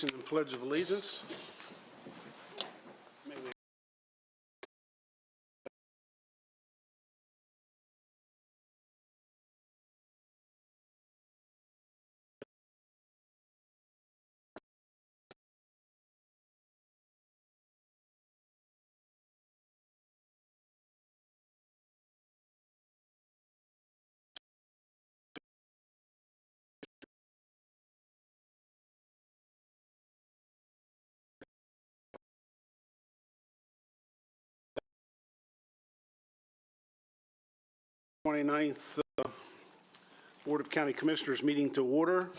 Nation and Pledge of Allegiance. May we 29th Board of County Commissioners meeting to order.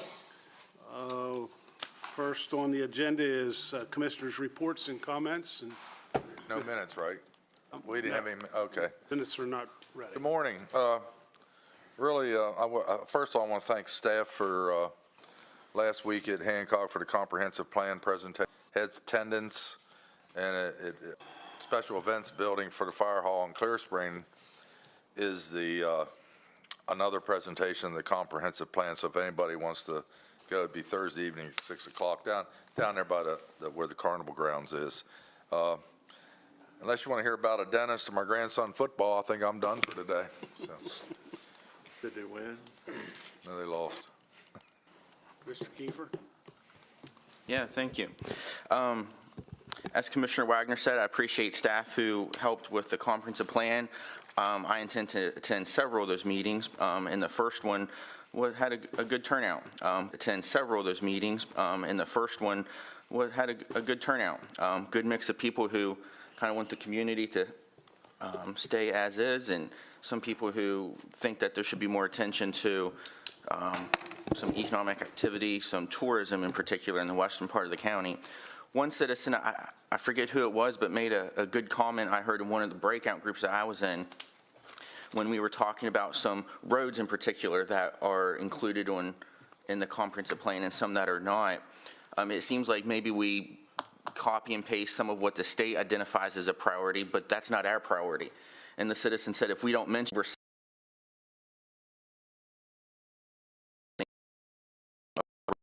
First on the agenda is Commissioners' reports and comments, and No minutes, right? We didn't have any, okay. minutes are not ready. Good morning. Really, first of all, I want to thank staff for last week at Hancock for the comprehensive plan presentation, heads attendance, and special events building for the fire hall in Clear Spring is the another presentation of the comprehensive plan. So if anybody wants to go, it'd be Thursday evening at 6 o'clock down there by where the carnival grounds is. Unless you want to hear about a dentist or my grandson football, I think I'm done for today. So. Did they win? No, they lost. Mr. Kiefer? Yeah, thank you. As Commissioner Wagner said, I appreciate staff who helped with the comprehensive plan. I intend to attend several of those meetings, and the first one had a good turnout. Attend several of those meetings, and the first one had a good turnout. Good mix of people who kind of want the community to stay as is, and some people who think that there should be more attention to some economic activity, some tourism in particular in the western part of the county. One citizen, I forget who it was, but made a good comment I heard in one of the breakout groups that I was in when we were talking about some roads in particular that are included in the comprehensive plan and some that are not. It seems like maybe we copy and paste some of what the state identifies as a priority, but that's not our priority. And the citizen said, if we don't mention, we're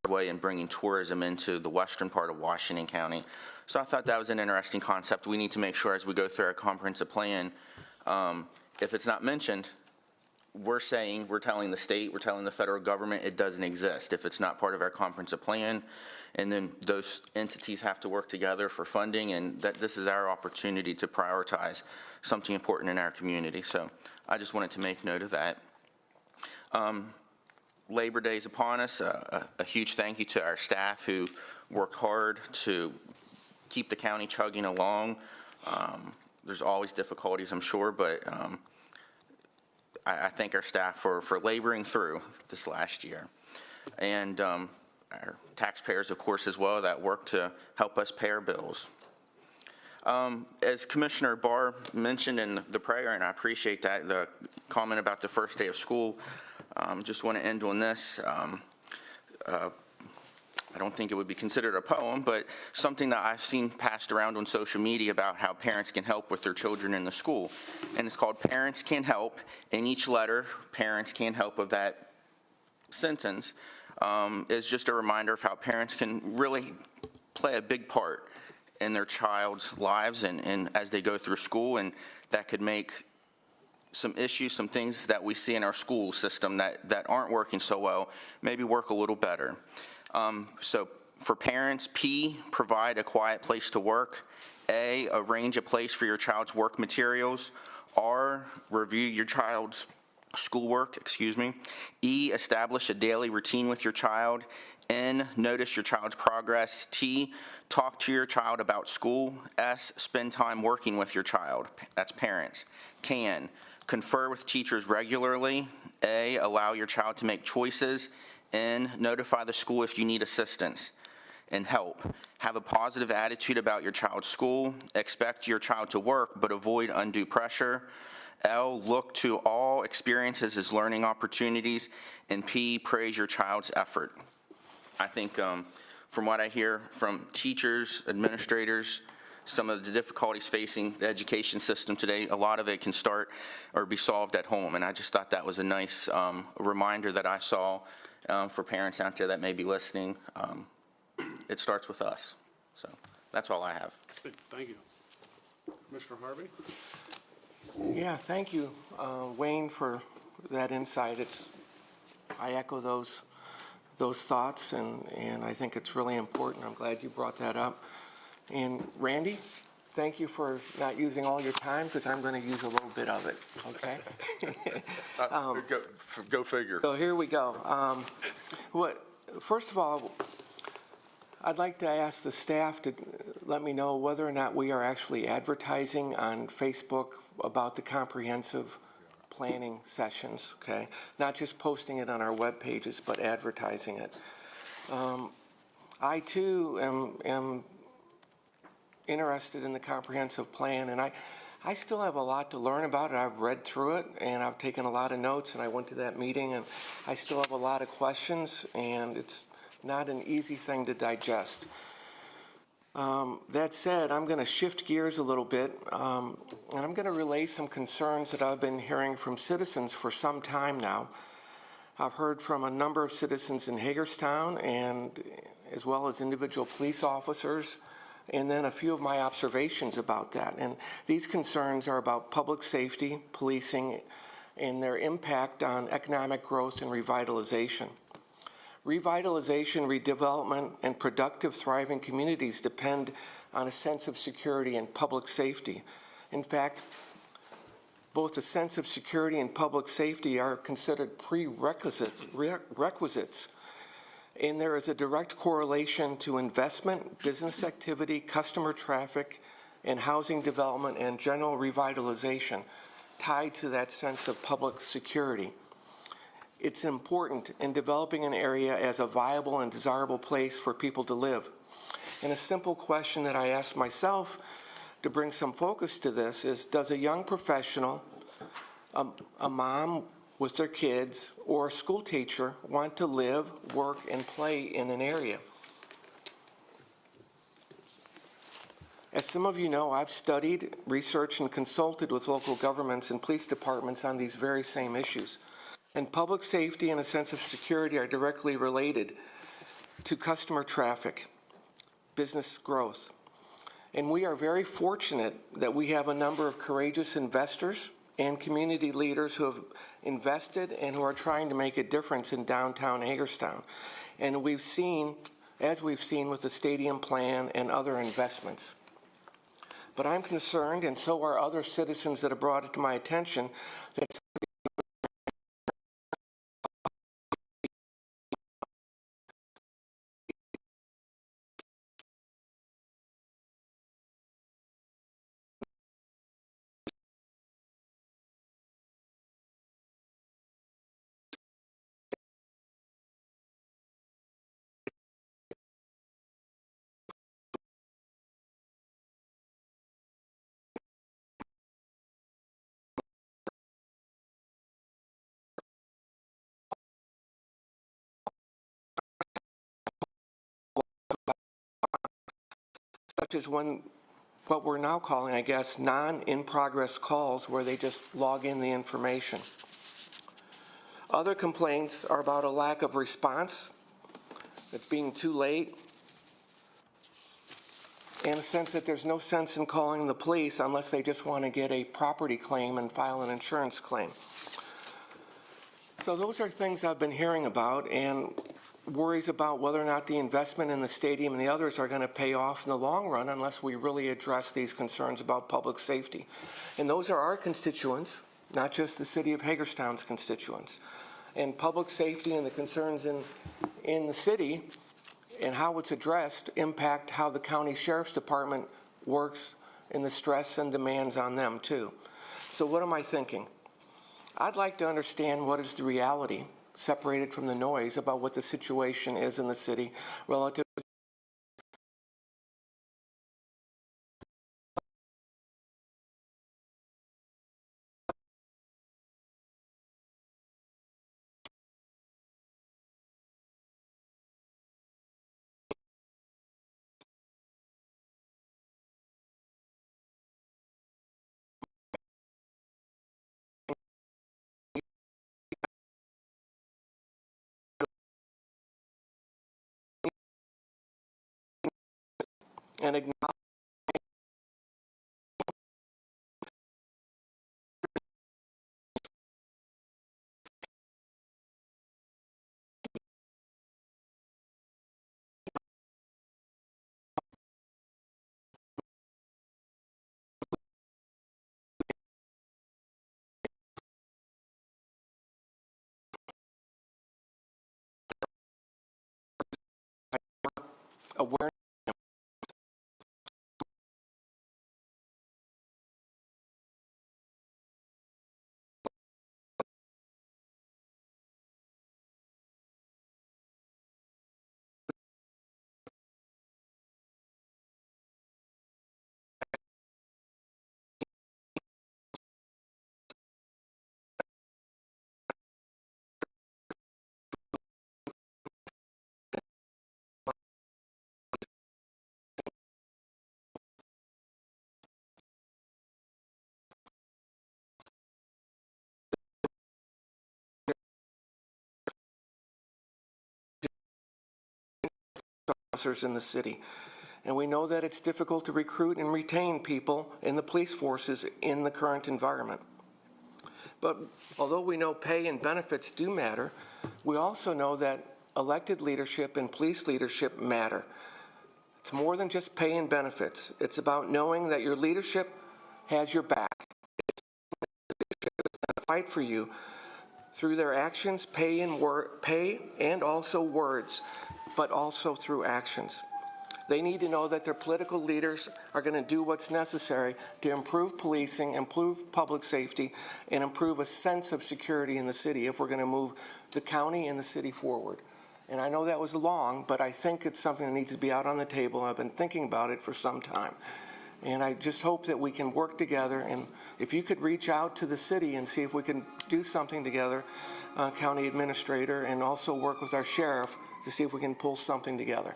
way in bringing tourism into the western part of Washington County. So I thought that was an interesting concept. We need to make sure as we go through our comprehensive plan, if it's not mentioned, we're telling the state, we're telling the federal government it doesn't exist if it's not part of our comprehensive plan. And then those entities have to work together for funding, and that this is our opportunity to prioritize something important in our community. So I just wanted to make note of that. Labor Day is upon us. A huge thank you to our staff who worked hard to keep the county chugging along. There's always difficulties, I'm sure, but I thank our staff for laboring through this last year. And our taxpayers, of course, as well, that work to help us pay our bills. As Commissioner Barr mentioned in the prayer, and I appreciate that, the comment about the first day of school, just want to end on this. I don't think it would be considered a poem, but something that I've seen passed around on social media about how parents can help with their children in the school. And it's called Parents Can Help. In each letter, Parents Can Help of that sentence is just a reminder of how parents can really play a big part in their child's lives and as they go through school, and that could make some issues, some things that we see in our school system that aren't working so well, maybe work a little better. So for parents, P, provide a quiet place to work. A, arrange a place for your child's work materials. R, review your child's schoolwork, E, establish a daily routine with your child. N, notice your child's progress. T, talk to your child about school. S, spend time working with your child. That's parents. Can, confer with teachers regularly. A, allow your child to make choices. N, notify the school if you need assistance. And help, have a positive attitude about your child's school. Expect your child to work, but avoid undue pressure. L, look to all experiences as learning opportunities. And P, praise your child's effort. I think from what I hear from teachers, administrators, some of the difficulties facing the education system today, a lot of it can start or be solved at home. And I just thought that was a nice reminder that I saw for parents out there that may be listening. it starts with us. So that's all I have. Good, thank you. Commissioner Harvey? Yeah, thank you, Wayne, for that insight. I echo those thoughts, and I think it's really important. I'm glad you brought that up. And Randy, thank you for not using all your time, because I'm going to use a little bit of it, okay? Go figure. So here we go. First of all, I'd like to ask the staff to let me know whether or not we are actually advertising on Facebook about the comprehensive planning sessions, okay? Not just posting it on our web pages, but advertising it. I, too, am interested in the comprehensive plan, and I still have a lot to learn about it. I've read through it, and I've taken a lot of notes, and I went to that meeting, and I still have a lot of questions, and it's not an easy thing to digest. That said, I'm going to shift gears a little bit, and I'm going to relay some concerns that I've been hearing from citizens for some time now. I've heard from a number of citizens in Hagerstown, and as well as individual police officers, and then a few of my observations about that. And these concerns are about public safety, policing, and their impact on economic growth and revitalization. Revitalization, redevelopment, and productive, thriving communities depend on a sense of security and public safety. In fact, both a sense of security and public safety are considered prerequisites, and there is a direct correlation to investment, business activity, customer traffic, and housing development and general revitalization tied to that sense of public security. It's important in developing an area as a viable and desirable place for people to live. And a simple question that I ask myself to bring some focus to this is, does a young professional, a mom with their kids, or a school teacher want to live, work, and play in an area? As some of you know, I've studied, researched, and consulted with local governments and police departments on these very same issues. And public safety and a sense of security are directly related to customer traffic, business growth. And we are very fortunate that we have a number of courageous investors and community leaders who have invested and who are trying to make a difference in downtown Hagerstown. And we've seen, as we've seen with the stadium plan and other investments. But I'm concerned, and so are other citizens that have brought it to my attention, that such as what we're now calling, I guess, non-in-progress calls, where they just log in the information. Other complaints are about a lack of response, it being too late, and a sense that there's no sense in calling the police unless they just want to get a property claim and file an insurance claim. So those are things I've been hearing about, and worries about whether or not the investment in the stadium and the others are going to pay off in the long run unless we really address these concerns about public safety. And those are our constituents, not just the city of Hagerstown's constituents. And public safety and the concerns in the city and how it's addressed impact how the county sheriff's department works and the stress and demands on them too. So what am I thinking? I'd like to understand what is the reality, separated from the noise, about what the situation is in the city relative and acknowledge awareness. Officers in the city. And we know that it's difficult to recruit and retain people in the police forces in the current environment. But although we know pay and benefits do matter, we also know that elected leadership and police leadership matter. It's more than just pay and benefits. It's about knowing that your leadership has your back. It's going to fight for you through their actions, pay and also words, but also through actions. They need to know that their political leaders are going to do what's necessary to improve policing, improve public safety, and improve a sense of security in the city if we're going to move the county and the city forward. And I know that was long, but I think it's something that needs to be out on the table. I've been thinking about it for some time. And I just hope that we can work together. And if you could reach out to the city and see if we can do something together, county administrator, and also work with our sheriff to see if we can pull something together.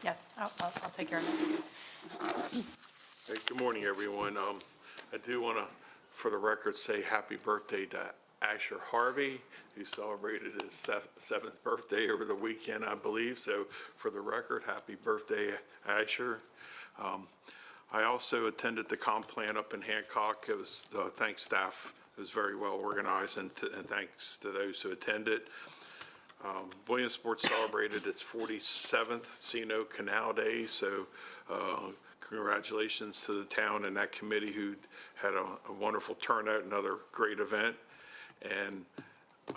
Yes, I'll take care of it. Hey, good morning, everyone. I do want to, for the record, say happy birthday to Asher Harvey, who celebrated his 7th birthday over the weekend, I believe. So for the record, happy birthday, Asher. I also attended the comp plan up in Hancock. It was, thanks staff, it was very well organized, and thanks to those who attended. Williamsport celebrated its 47th C&O Canal Day, so congratulations to the town and that committee who had a wonderful turnout, another great event. And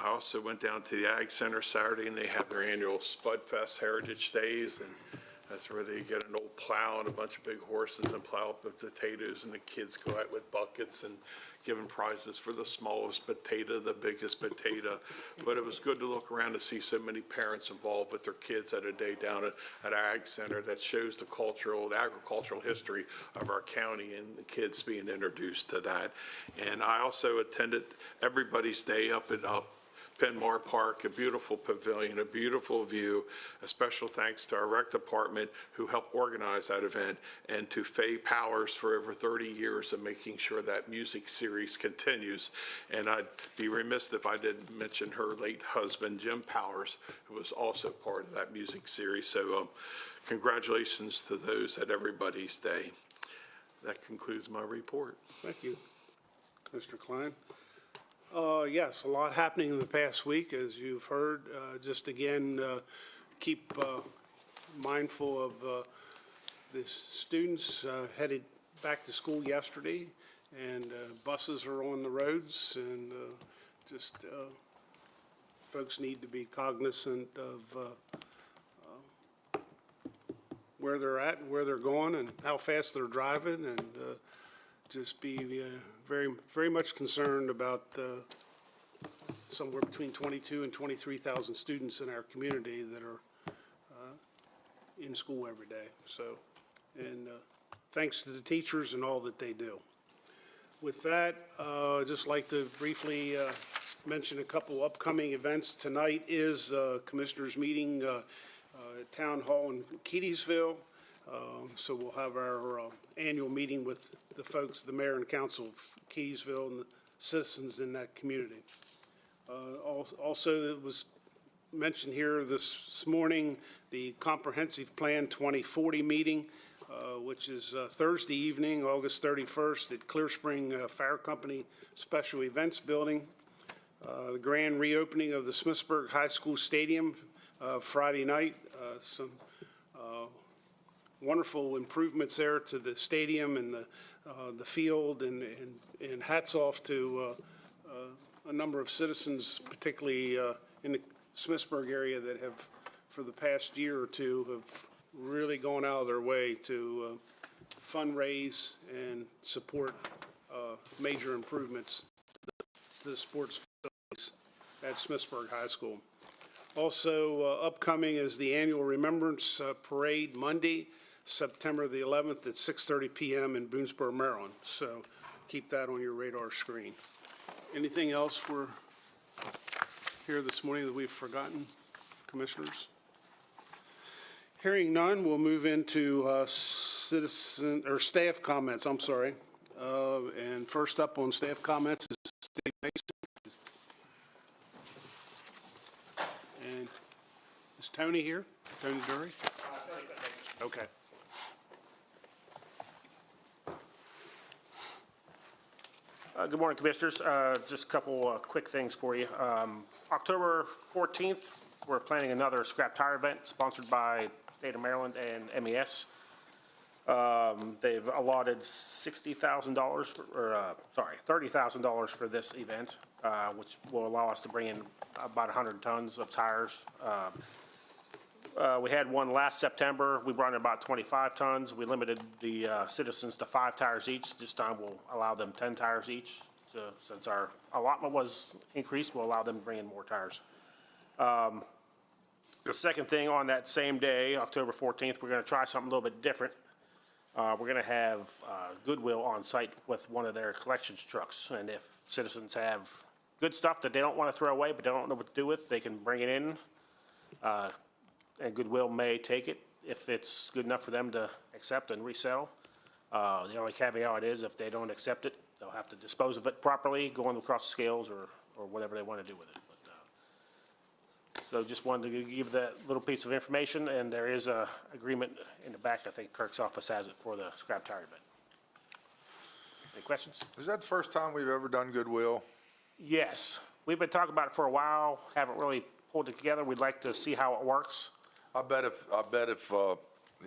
I also went down to the Ag Center Saturday, and they have their annual Spud Fest Heritage Days, and that's where they get an old plow and a bunch of big horses and plow up the potatoes, and the kids go out with buckets and giving prizes for the smallest potato, the biggest potato. But it was good to look around to see so many parents involved with their kids at a day down at Ag Center that shows the agricultural history of our county, and the kids being introduced to that. And I also attended Everybody's Day up at Penmar Park, a beautiful pavilion, a beautiful view. A special thanks to our rec department who helped organize that event, and to Faye Powers for over 30 years of making sure that music series continues. And I'd be remiss if I didn't mention her late husband, Jim Powers, who was also part of that music series. So congratulations to those at Everybody's Day. That concludes my report. Thank you, Mr. Klein. Yes, a lot happening in the past week, as you've heard. Just again, keep mindful of the students headed back to school yesterday, and buses are on the roads, and just folks need to be cognizant of where they're at, where they're going, and how fast they're driving, and just be very much concerned about somewhere between 22 and 23,000 students in our community that are in school every day. So, and thanks to the teachers and all that they do. With that, I'd just like to briefly mention a couple upcoming events. Tonight is Commissioners meeting at Town Hall in Keedysville. So we'll have our annual meeting with the folks, the mayor and council of Keedysville and the citizens in that community. Also, it was mention here this morning the Comprehensive Plan 2040 meeting, which is Thursday evening, August 31st at Clear Spring Fire Company Special Events Building. The grand reopening of the Smithsburg High School Stadium Friday night. Some wonderful improvements there to the stadium and the field, and hats off to a number of citizens, particularly in the Smithsburg area, that have, for the past year or two, have really gone out of their way to fundraise and support major improvements to the sports facilities at Smithsburg High School. Also upcoming is the annual Remembrance Parade Monday, September the 11th at 6:30 p.m. in Boonesboro, Maryland. So keep that on your radar screen. Anything else for here this morning that we've forgotten, commissioners? Hearing none, we'll move into citizen or staff comments. I'm sorry. And first up on staff comments is Dave Mason. And is Tony here? Tony Dury? Okay. Good morning, Commissioners. Just a couple quick things for you. October 14th, we're planning another scrap tire event sponsored by State of Maryland and MES. They've allotted $60,000 $30,000 for this event, which will allow us to bring in about 100 tons of tires. We had one last September. We brought in about 25 tons. We limited the citizens to 5 tires each. This time we'll allow them 10 tires each. So since our allotment was increased, we'll allow them to bring in more tires. The second thing, on that same day, October 14th, we're going to try something a little bit different. We're going to have Goodwill on site with one of their collections trucks. And if citizens have good stuff that they don't want to throw away but they don't know what to do with, they can bring it in. And Goodwill may take it if it's good enough for them to accept and resell. The only caveat is if they don't accept it, they'll have to dispose of it properly, going across the scales or whatever they want to do with it. But, so just wanted to give that little piece of information, and there is a agreement in the back. I think Kirk's office has it for the scrap tire event. Any questions? Is that the first time we've ever done Goodwill? Yes. We've been talking about it for a while, haven't really pulled it together. We'd like to see how it works. I bet if you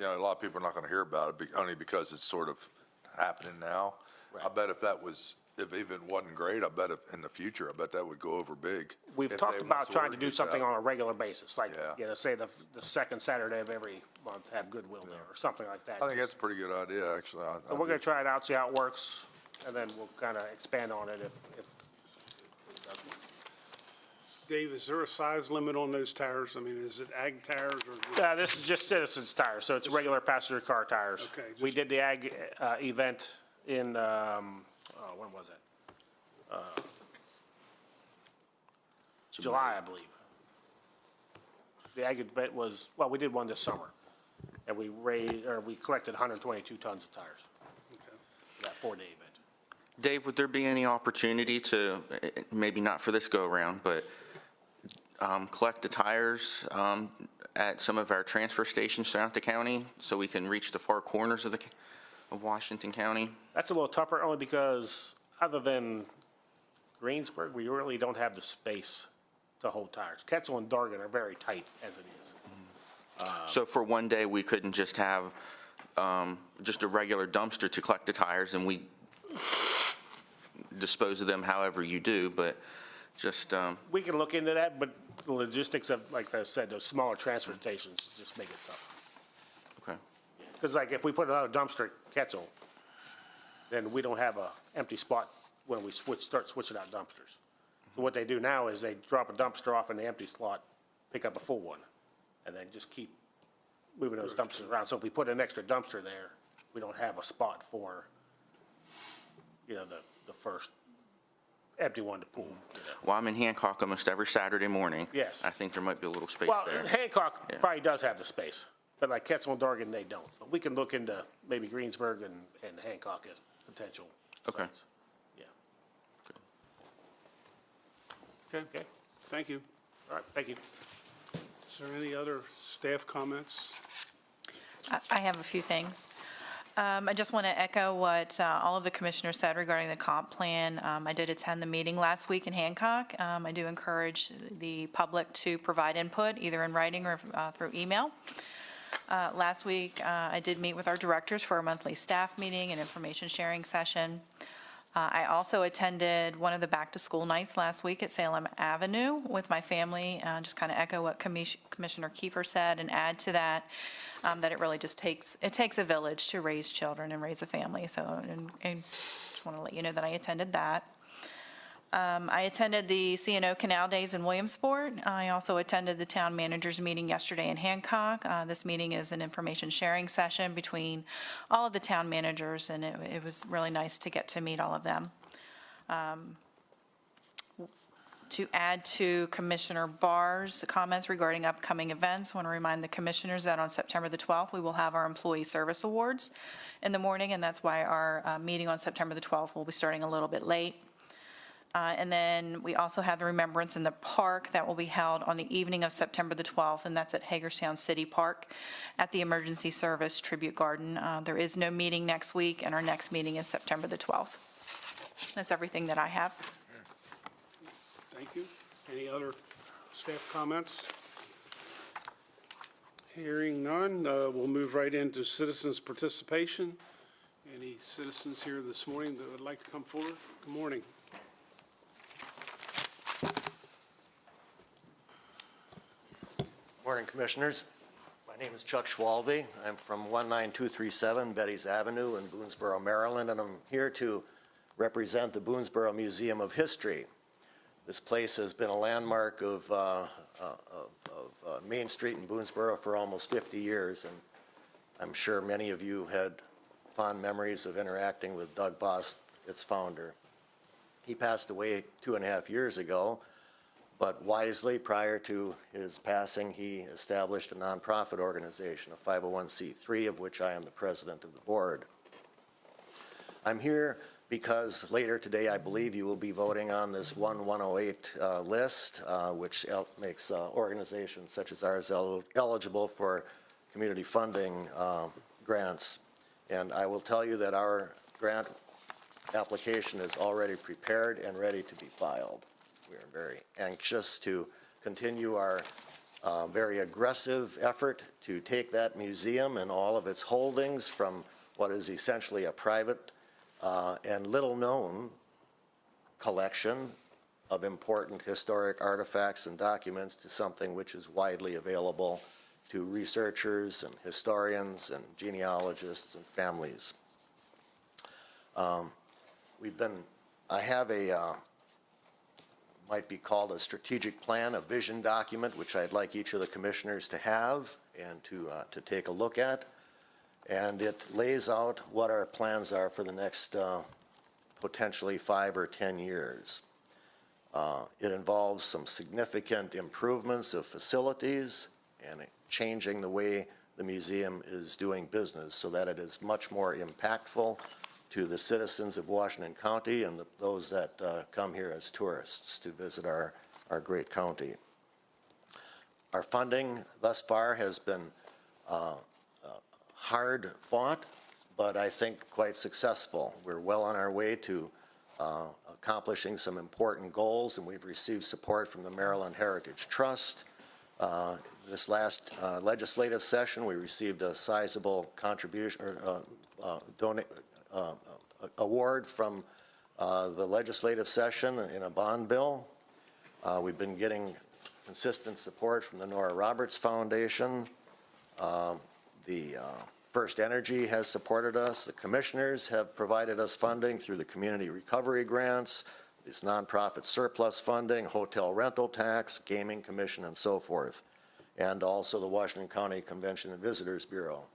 know, a lot of people are not going to hear about it only because it's sort of happening now. Right. I bet if even it wasn't great, I bet if in the future, I bet that would go over big. We've if talked they- about once the trying word to do gets something out. on a regular basis, like, Yeah. you know, say the second Saturday of every month, have Goodwill there, or something like that. I think that's a pretty good idea, actually. So we're gonna try it out, see how it works, and then we'll kind of expand on it if Dave, is there a size limit on those tires? I mean, is it ag tires or? this is just citizens tires, so it's regular passenger car tires. Okay, We just- did the ag event in, when was it? July, I believe. The ag event was, well, we did one this summer, and we collected 122 tons of tires. That 4-day event. Dave, would there be any opportunity to, maybe not for this go-around, but collect the tires at some of our transfer stations throughout the county so we can reach the far corners of Washington County? That's a little tougher, only because other than Greensburg, we really don't have the space to hold tires. Ketzel and Dargan are very tight as it is. So for one day, we couldn't just have just a regular dumpster to collect the tires and we dispose of them however you do, but just, We can look into that, but the logistics of, like I said, those smaller transfer stations just make it tough. okay. Because like if we put another dumpster at Ketzel, then we don't have a empty spot when we start switching out dumpsters. So what they do now is they drop a dumpster off in the empty slot, pick up a full one, and then just keep moving those dumpsters around. So if we put an extra dumpster there, we don't have a spot for, you know, the first empty one to pull. You know. Well, I'm in Hancock almost every Saturday morning. Yes. I think there might be a little space Well, there. Hancock Yeah. probably does have the space, but like Ketzel and Dargan, they don't. But we can look into maybe Greensburg and Hancock as potential Okay. sites. Yeah. Okay, Okay. thank you. All right. Thank you. Is there any other staff comments? I have a few things. I just want to echo what all of the commissioners said regarding the comp plan. I did attend the meeting last week in Hancock. I do encourage the public to provide input, either in writing or through email. Last week, I did meet with our directors for a monthly staff meeting and information sharing session. I also attended one of the back-to-school nights last week at Salem Avenue with my family, just kind of echo what Commissioner Kiefer said and add to that, that it really just takes a village to raise children and raise a family. So, and just want to let you know that I attended that. I attended the C&O Canal Days in Williamsport. I also attended the town managers meeting yesterday in Hancock. This meeting is an information sharing session between all of the town managers, and it was really nice to get to meet all of them. To add to Commissioner Barr's comments regarding upcoming events, I want to remind the commissioners that on September the 12th, we will have our Employee Service Awards in the morning, and that's why our meeting on September the 12th will be starting a little bit late. And then we also have the Remembrance in the Park that will be held on the evening of September the 12th, and that's at Hagerstown City Park at the Emergency Service Tribute Garden. There is no meeting next week, and our next meeting is September the 12th. That's everything that I have. Thank you. Any other staff comments? Hearing none, we'll move right into citizens' participation. Any citizens here this morning that would like to come forward? Good morning. Morning, Commissioners. My name is Chuck Schwalbe. I'm from 19237 Betty's Avenue in Boonesboro, Maryland, and I'm here to represent the Boonesboro Museum of History. This place has been a landmark of Main Street in Boonesboro for almost 50 years, and I'm sure many of you had fond memories of interacting with Doug Boss, its founder. He passed away 2.5 years ago, but wisely, prior to his passing, he established a nonprofit organization, a 501c3, of which I am the president of the board. I'm here because later today, I believe you will be voting on this 1108 list, which makes organizations such as ours eligible for community funding grants. And I will tell you that our grant application is already prepared and ready to be filed. We are very anxious to continue our very aggressive effort to take that museum and all of its holdings from what is essentially a private and little-known collection of important historic artifacts and documents to something which is widely available to researchers and historians and genealogists and families. I have a might be called a strategic plan, a vision document, which I'd like each of the commissioners to have and to take a look at. And it lays out what our plans are for the next potentially 5 or 10 years. It involves some significant improvements of facilities and changing the way the museum is doing business so that it is much more impactful to the citizens of Washington County and those that come here as tourists to visit our great county. Our funding thus far has been hard fought, but I think quite successful. We're well on our way to accomplishing some important goals, and we've received support from the Maryland Heritage Trust. This last legislative session, we received a sizable contribution award from the legislative session in a bond bill. We've been getting consistent support from the Nora Roberts Foundation. The First Energy has supported us. The commissioners have provided us funding through the community recovery grants, this nonprofit surplus funding, hotel rental tax, gaming commission, and so forth. And also the Washington County Convention and Visitors Bureau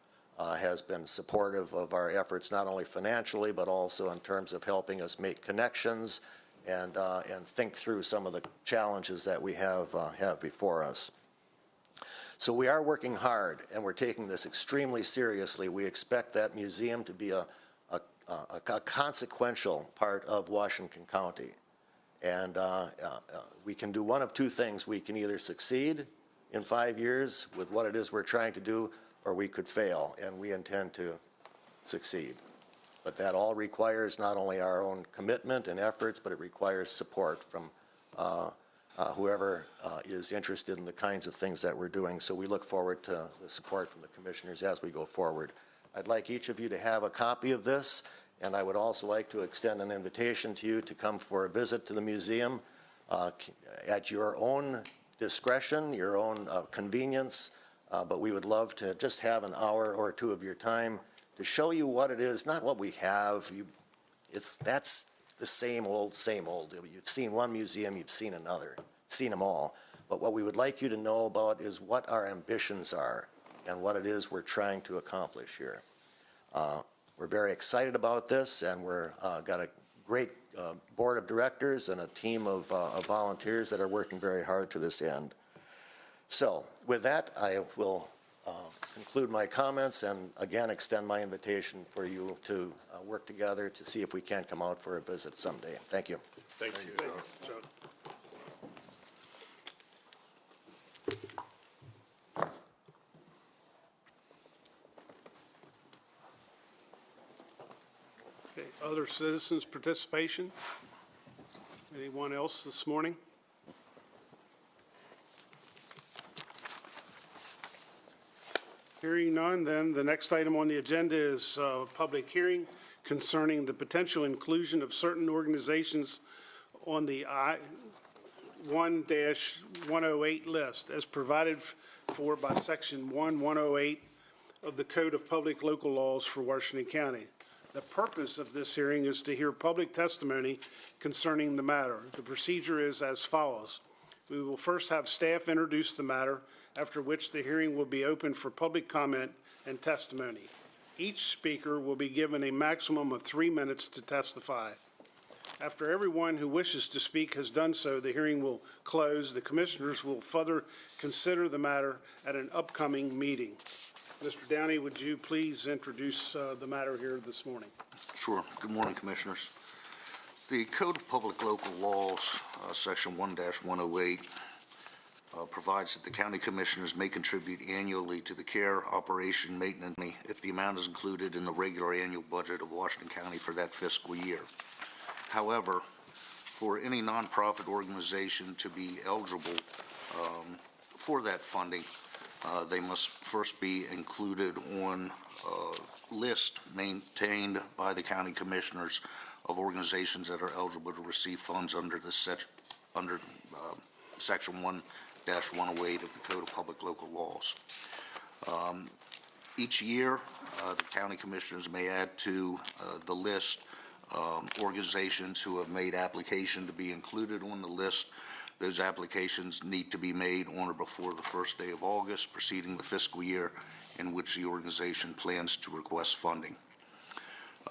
has been supportive of our efforts, not only financially, but also in terms of helping us make connections and think through some of the challenges that we have before us. So we are working hard, and we're taking this extremely seriously. We expect that museum to be a consequential part of Washington County. And we can do one of two things. We can either succeed in 5 years with what it is we're trying to do, or we could fail, and we intend to succeed. But that all requires not only our own commitment and efforts, but it requires support from whoever is interested in the kinds of things that we're doing. So we look forward to the support from the commissioners as we go forward. I'd like each of you to have a copy of this, and I would also like to extend an invitation to you to come for a visit to the museum at your own discretion, your own convenience, but we would love to just have an hour or two of your time to show you what it is, not what we have. That's the same old, same old. You've seen one museum, you've seen another, seen them all. But what we would like you to know about is what our ambitions are and what it is we're trying to accomplish here. We're very excited about this, and we're got a great board of directors and a team of volunteers that are working very hard to this end. So with that, I will conclude my comments and again extend my invitation for you to work together to see if we can come out for a visit someday. Thank you. Thank you. John. Okay, other citizens' participation? Anyone else this morning? Hearing none, then the next item on the agenda is a public hearing concerning the potential inclusion of certain organizations on the I-1-108 list as provided for by Section 1-108 of the Code of Public Local Laws for Washington County. The purpose of this hearing is to hear public testimony concerning the matter. The procedure is as follows. We will first have staff introduce the matter, after which the hearing will be open for public comment and testimony. Each speaker will be given a maximum of 3 minutes to testify. After everyone who wishes to speak has done so, the hearing will close. The commissioners will further consider the matter at an upcoming meeting. Mr. Downey, would you please introduce the matter here this morning? Sure. Good morning, Commissioners. The Code of Public Local Laws, Section 1-108, provides that the county commissioners may contribute annually to the care, operation, maintenance, if the amount is included in the regular annual budget of Washington County for that fiscal year. However, for any nonprofit organization to be eligible for that funding, they must first be included on a list maintained by the county commissioners of organizations that are eligible to receive funds under the Section 1-108 of the Code of Public Local Laws. Each year, the county commissioners may add to the list organizations who have made application to be included on the list. Those applications need to be made on or before the first day of August preceding the fiscal year in which the organization plans to request funding.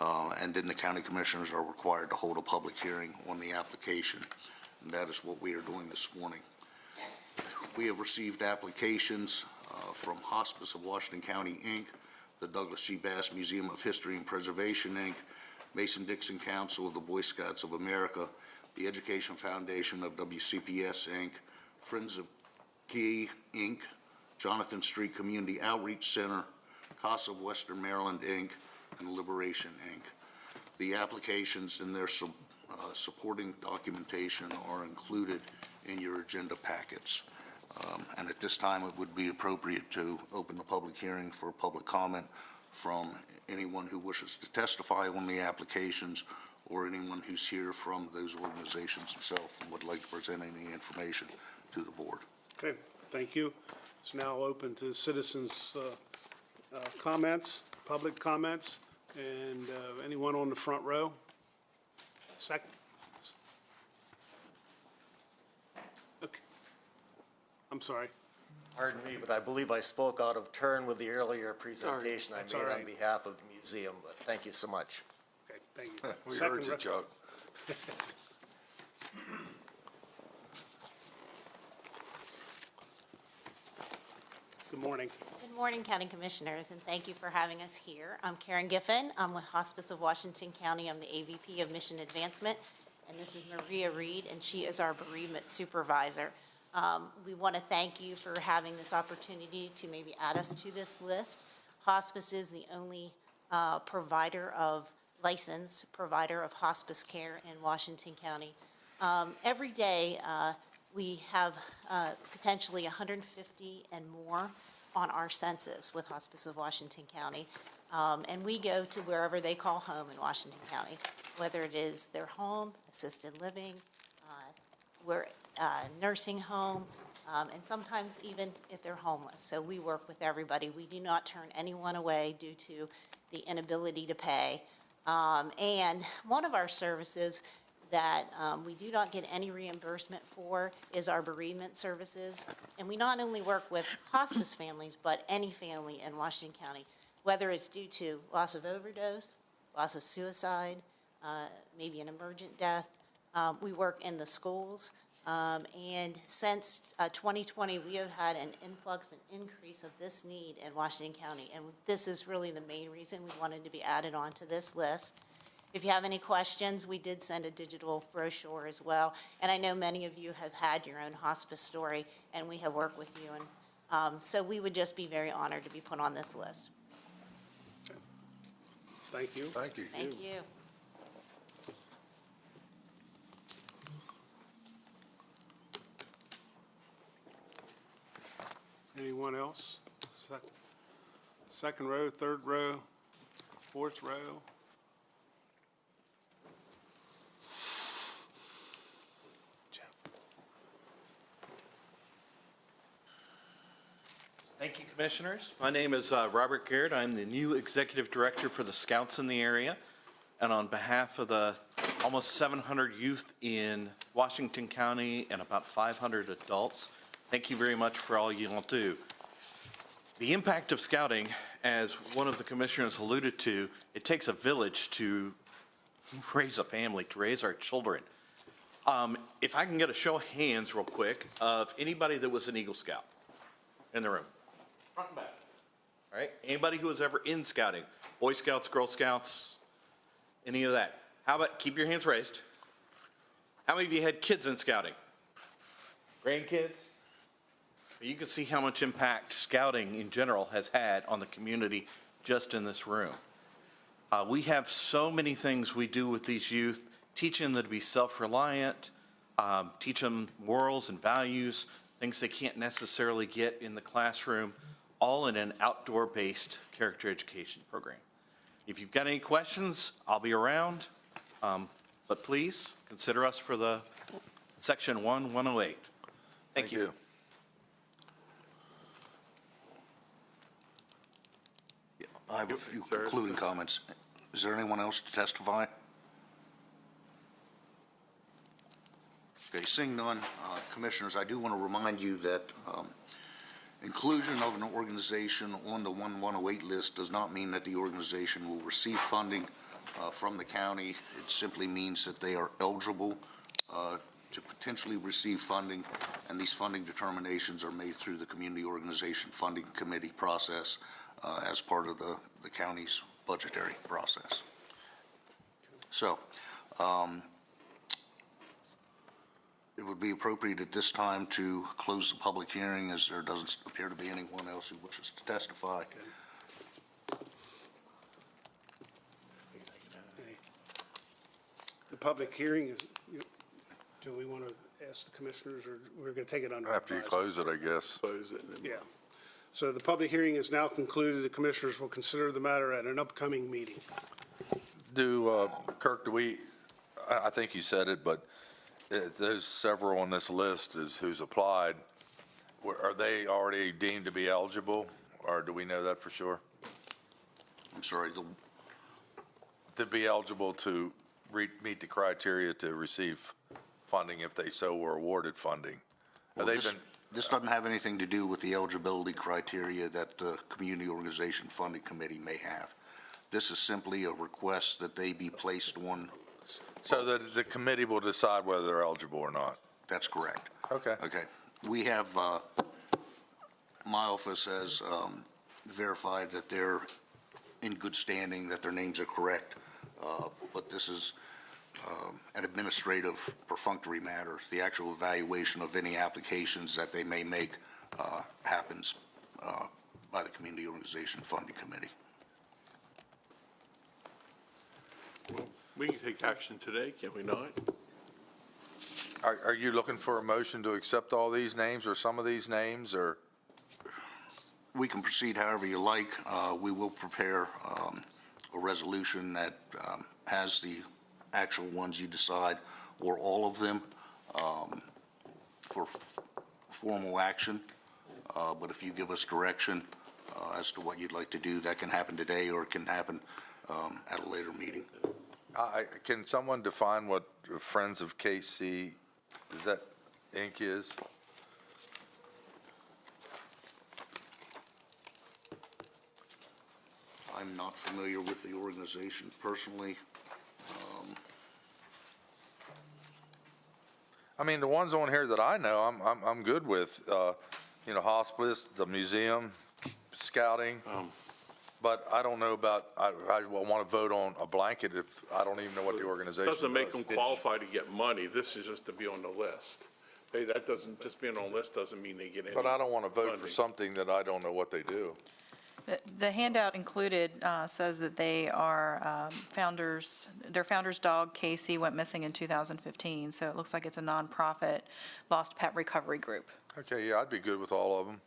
And then the county commissioners are required to hold a public hearing on the application. And that is what we are doing this morning. We have received applications from Hospice of Washington County, Inc., the Douglas G. Bass Museum of History and Preservation, Inc., Mason-Dixon Council of the Boy Scouts of America, the Education Foundation of WCPS, Inc., Friends of Key, Inc., Jonathan Street Community Outreach Center, CASA of Western Maryland, Inc., and Liberation, Inc. The applications and their supporting documentation are included in your agenda packets. And at this time, it would be appropriate to open the public hearing for public comment from anyone who wishes to testify on the applications or anyone who's here from those organizations themselves and would like to present any information to the board. Okay, thank you. It's now open to citizens' comments, public comments, and anyone on the front row. Second. Okay. I'm sorry. Pardon me, but I believe I spoke out of turn with the earlier presentation I That's made all on right. behalf of the museum, but thank you so much. Okay, thank you. We Second heard you, row. Chuck. Good morning. Good morning, County Commissioners, and thank you for having us here. I'm Karen Giffen. I'm with Hospice of Washington County. I'm the AVP of Mission Advancement, and this is Maria Reed, and she is our bereavement supervisor. We want to thank you for having this opportunity to maybe add us to this list. Hospice is the only licensed provider of hospice care in Washington County. Every day, we have potentially 150 and more on our census with Hospice of Washington County. And we go to wherever they call home in Washington County, whether it is their home, assisted living, nursing home, and sometimes even if they're homeless. So we work with everybody. We do not turn anyone away due to the inability to pay. And one of our services that we do not get any reimbursement for is our bereavement services. And we not only work with hospice families, but any family in Washington County, whether it's due to loss of overdose, loss of suicide, maybe an emergent death. We work in the schools. And since 2020, we have had an influx and increase of this need in Washington County. And this is really the main reason we wanted to be added onto this list. If you have any questions, we did send a digital brochure as well. And I know many of you have had your own hospice story, and we have worked with you. And so we would just be very honored to be put on this list. Thank you. Thank you. Thank you. Anyone else? Second row, third row, fourth row? Jeff. Thank you, Commissioners. My name is Robert Garrett. I'm the new Executive Director for the Scouts in the area. And on behalf of the almost 700 youth in Washington County and about 500 adults, thank you very much for all you all do. The impact of scouting, as one of the commissioners alluded to, it takes a village to raise a family, to raise our children. If I can get a show of hands real quick of anybody that was an Eagle Scout in the room. Front and back. All right, anybody who was ever in scouting, Boy Scouts, Girl Scouts, any of that. How about, keep your hands raised. How many of you had kids in scouting? Grandkids? You can see how much impact scouting in general has had on the community just in this room. We have so many things we do with these youth, teaching them to be self-reliant, teach them morals and values, things they can't necessarily get in the classroom, all in an outdoor-based character education program. If you've got any questions, I'll be around, but please consider us for the Section 1108. Thank you. I have a few concluding comments. Is there anyone else to testify? Okay, seeing none, Commissioners, I do want to remind you that inclusion of an organization on the 1108 list does not mean that the organization will receive funding from the county. It simply means that they are eligible to potentially receive funding, and these funding determinations are made through the Community Organization Funding Committee process as part of the county's budgetary process. So it would be appropriate at this time to close the public hearing, as there doesn't appear to be anyone else who wishes to testify. The public hearing is, do we want to ask the commissioners, or we're going to take it under After you advisement? close it, I guess. Close it. and then- Yeah. So the public hearing is now concluded. The commissioners will consider the matter at an upcoming meeting. Kirk, I think you said it, but there's several on this list is who's applied. Are they already deemed to be eligible, or do we know that for sure? I'm sorry, To be eligible to meet the criteria to receive funding if they so were awarded funding? Have they been? this doesn't have anything to do with the eligibility criteria that the Community Organization Funding Committee may have. This is simply a request that they be placed on. So that the committee will decide whether they're eligible or not? That's correct. Okay. Okay. We have, my office has verified that they're in good standing, that their names are correct, but this is an administrative perfunctory matter. The actual evaluation of any applications that they may make happens by the Community Organization Funding Committee. We can take action today, can we not? Are you looking for a motion to accept all these names or some of these names, or? We can proceed however you like. We will prepare a resolution that has the actual ones you decide, or all of them, for formal action. But if you give us direction as to what you'd like to do, that can happen today, or it can happen at a later meeting. Can someone define what Friends of KC, is that Inc. is? I'm not familiar with the organization personally. I mean, the ones on here that I know, I'm good with, you know, hospice, the museum, scouting. But I don't know about, I want to vote on a blanket if I don't even know what the organization does. Doesn't make them qualify to get money. This is just to be on the list. Hey, that doesn't, just being on the list doesn't mean they get any. But I don't want to vote for funding. something that I don't know what they do. The handout included says that they are founders, their founder's dog, Casey, went missing in 2015, so it looks like it's a nonprofit lost pet recovery group. Okay, yeah, I'd be good with all of them.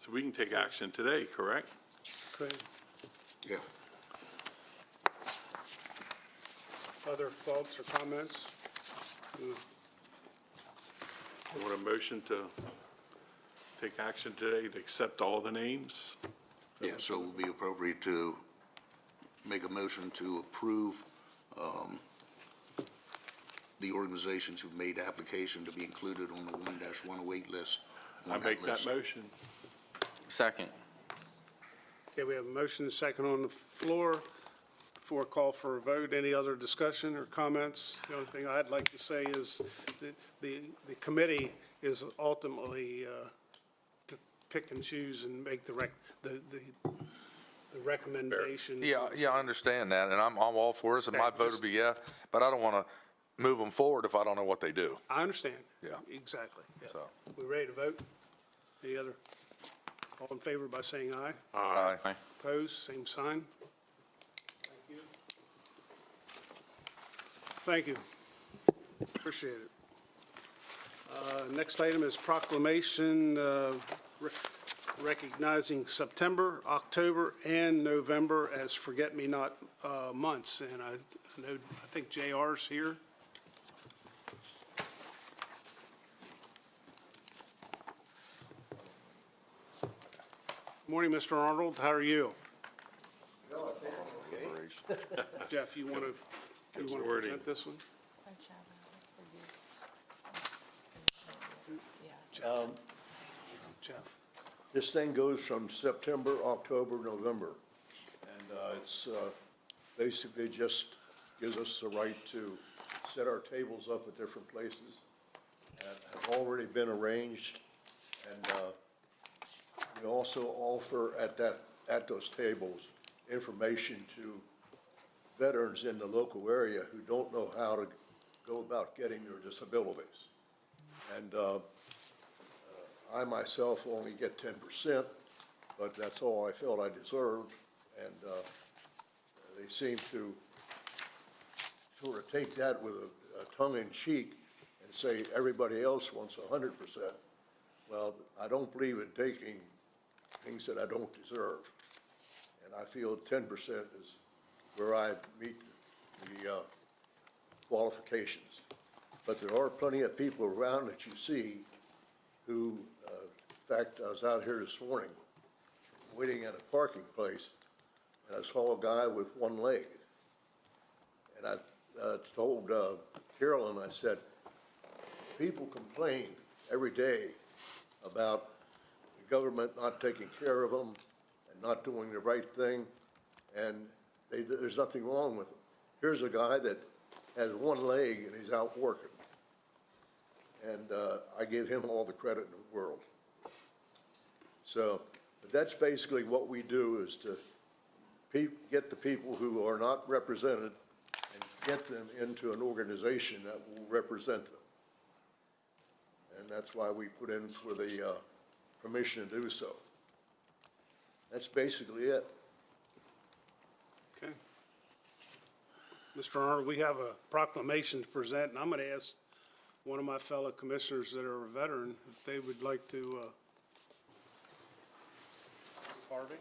So we can take action today, correct? Okay. Yeah. Other thoughts or comments? I want a motion to take action today to accept all the names. Yeah, so it would be appropriate to make a motion to approve the organizations who've made application to be included on the 1-108 list. I make that motion. Second. Okay, we have a motion and a second on the floor. Before I call for a vote, any other discussion or comments? The only thing I'd like to say is that the committee is ultimately to pick and choose and make the recommendation. Yeah, I understand that, and I'm all for it, and my vote would be yeah, but I don't want to move them forward if I don't know what they do. I understand. Yeah. Exactly. Yeah. So. We ready to vote? Any other? All in favor by saying aye? Aye. Opposed, same sign. Thank you. Thank you. Appreciate it. Next item is proclamation recognizing September, October, and November as forget-me-not months. And I think JR's here. Morning, Mr. Arnold. How are you? Jeff, you want to present this one? Jeff. This thing goes from September, October, November, and it's basically just gives us the right to set our tables up at different places and have already been arranged. And we also offer at those tables information to veterans in the local area who don't know how to go about getting their disabilities. And I myself only get 10%, but that's all I felt I deserved. And they seem to sort of take that with a tongue-in-cheek and say everybody else wants 100%. Well, I don't believe in taking things that I don't deserve. And I feel 10% is where I meet the qualifications. But there are plenty of people around that you see who, in fact, I was out here this morning waiting at a parking place, and I saw a guy with one leg. And I told Carolyn, I said, people complain every day about the government not taking care of them and not doing the right thing, and there's nothing wrong with them. Here's a guy that has one leg and he's out working. And I give him all the credit in the world. So, but that's basically what we do, is to get the people who are not represented and get them into an organization that will represent them. And that's why we put in for the permission to do so. That's basically it. Okay. Mr. Arnold, we have a proclamation to present, and I'm going to ask one of my fellow commissioners that are a veteran if they would like to, Harvey?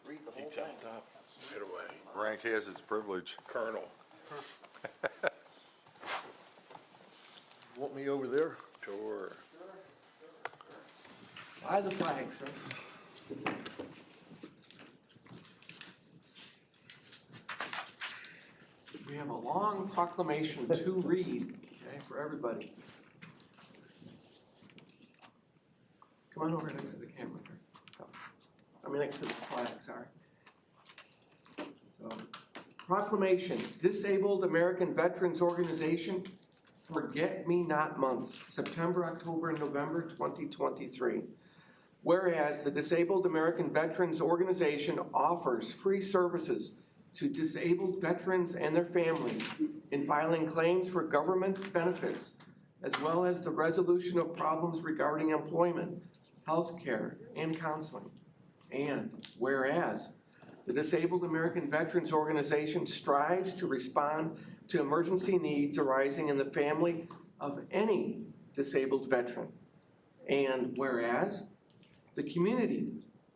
Read the whole thing. Right away. Rank has its privilege. Colonel. Want me over there? Sure. By the flag, sir. We have a long proclamation to read, okay, for everybody. Come on over next to the camera here. So, I mean, next to the flag, sorry. So, proclamation, Disabled American Veterans Organization, Forget Me Not Months, September, October, and November 2023. Whereas the Disabled American Veterans Organization offers free services to disabled veterans and their families in filing claims for government benefits, as well as the resolution of problems regarding employment, health care, and counseling. And whereas the Disabled American Veterans Organization strives to respond to emergency needs arising in the family of any disabled veteran. And whereas the community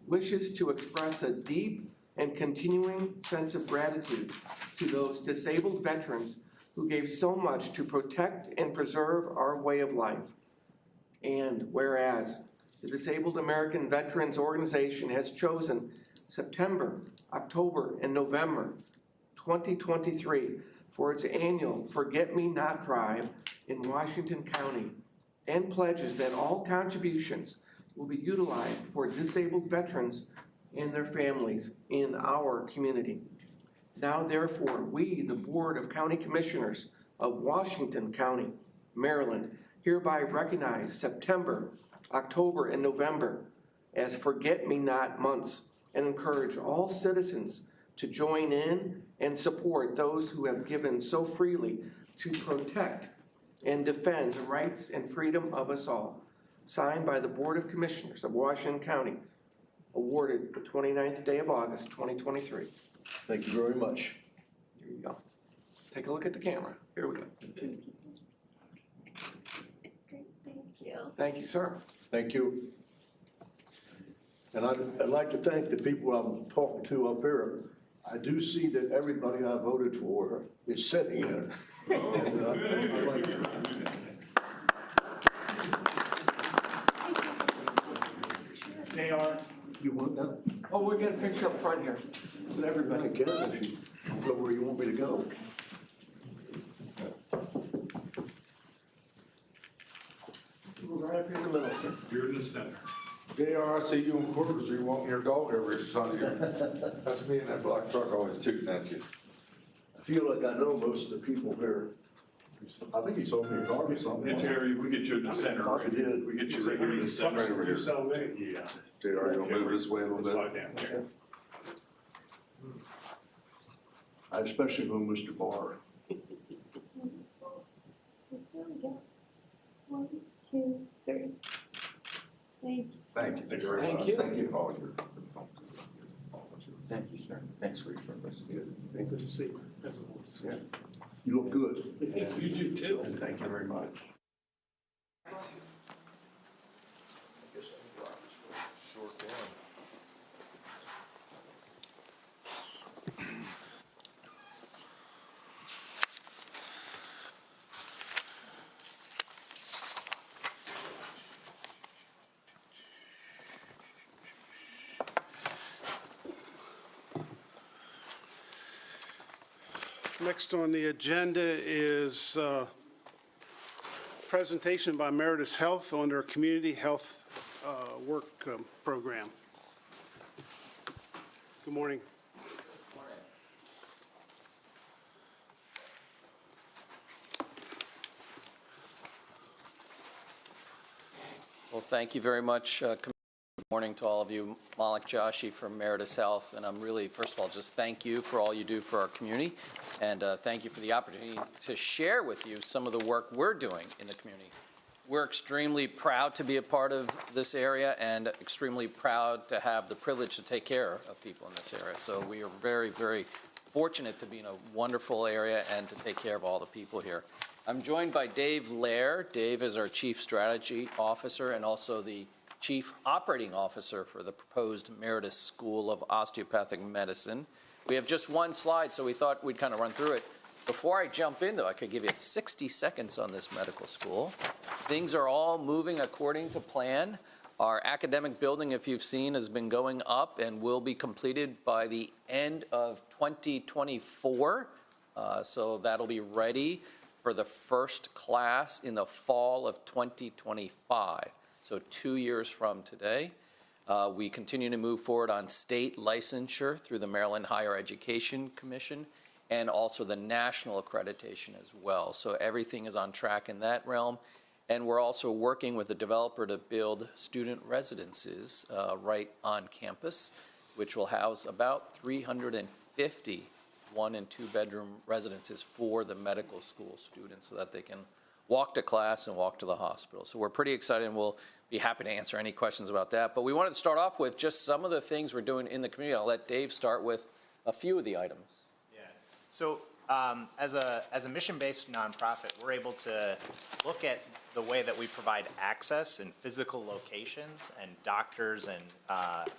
wishes to express a deep and continuing sense of gratitude to those disabled veterans who gave so much to protect and preserve our way of life. And whereas the Disabled American Veterans Organization has chosen September, October, and November 2023 for its annual Forget Me Not Drive in Washington County, and pledges that all contributions will be utilized for disabled veterans and their families in our community. Now therefore, we, the Board of County Commissioners of Washington County, Maryland, hereby recognize September, October, and November as Forget-Me-Not months and encourage all citizens to join in and support those who have given so freely to protect and defend the rights and freedom of us all. Signed by the Board of Commissioners of Washington County, awarded the 29th day of August, 2023. Thank you very much. Here you go. Take a look at the camera. Here we go. Great, thank you. Thank you, sir. Thank you. And I'd like to thank the people I'm talking to up here. I do see that everybody I voted for is sitting here. And I'd like to. JR. You want that? Oh, we're getting a picture up front here with everybody. I can if you go where you want me to go. We're right up here in the middle, sir. You're in the center. JR, I see you in quarters, you walking your dog every Sunday. That's me in that black truck always tooting at you. I feel like I know most of the people here. I think he sold me a car or something. Hey, Jerry, we get you in the center. I did. We get you right here in the center. Right over here. Yeah. JR, you wanna move this way a little Slide bit? down there. I especially know Mr. Barr. There we go. 1, 2, 3. Thank you. Thank you. Thank you very Thank much. you. Thank you. Thank you, sir. Thanks for your service. Good to see you. Yeah. You look good. You do too. Thank you very much. Sure can. Next on the agenda is presentation by Meritus Health on their community health work program. Good morning. Well, thank you very much. Good morning to all of you. Malik Joshi from Meritus Health, and I'm really, first of all, just thank you for all you do for our community, and thank you for the opportunity to share with you some of the work we're doing in the community. We're extremely proud to be a part of this area and extremely proud to have the privilege to take care of people in this area. So we are very, very fortunate to be in a wonderful area and to take care of all the people here. I'm joined by Dave Lair. Dave is our Chief Strategy Officer and also the Chief Operating Officer for the proposed Meritus School of Osteopathic Medicine. We have just one slide, so we thought we'd kind of run through it. Before I jump in, though, I could give you 60 seconds on this medical school. Things are all moving according to plan. Our academic building, if you've seen, has been going up and will be completed by the end of 2024. So that'll be ready for the first class in the fall of 2025. So 2 years from today. We continue to move forward on state licensure through the Maryland Higher Education Commission and also the national accreditation as well. So everything is on track in that realm. And we're also working with a developer to build student residences right on campus, which will house about 350 1- and 2-bedroom residences for the medical school students so that they can walk to class and walk to the hospital. So we're pretty excited, and we'll be happy to answer any questions about that. But we wanted to start off with just some of the things we're doing in the community. I'll let Dave start with a few of the items. So as a mission-based nonprofit, we're able to look at the way that we provide access in physical locations and doctors and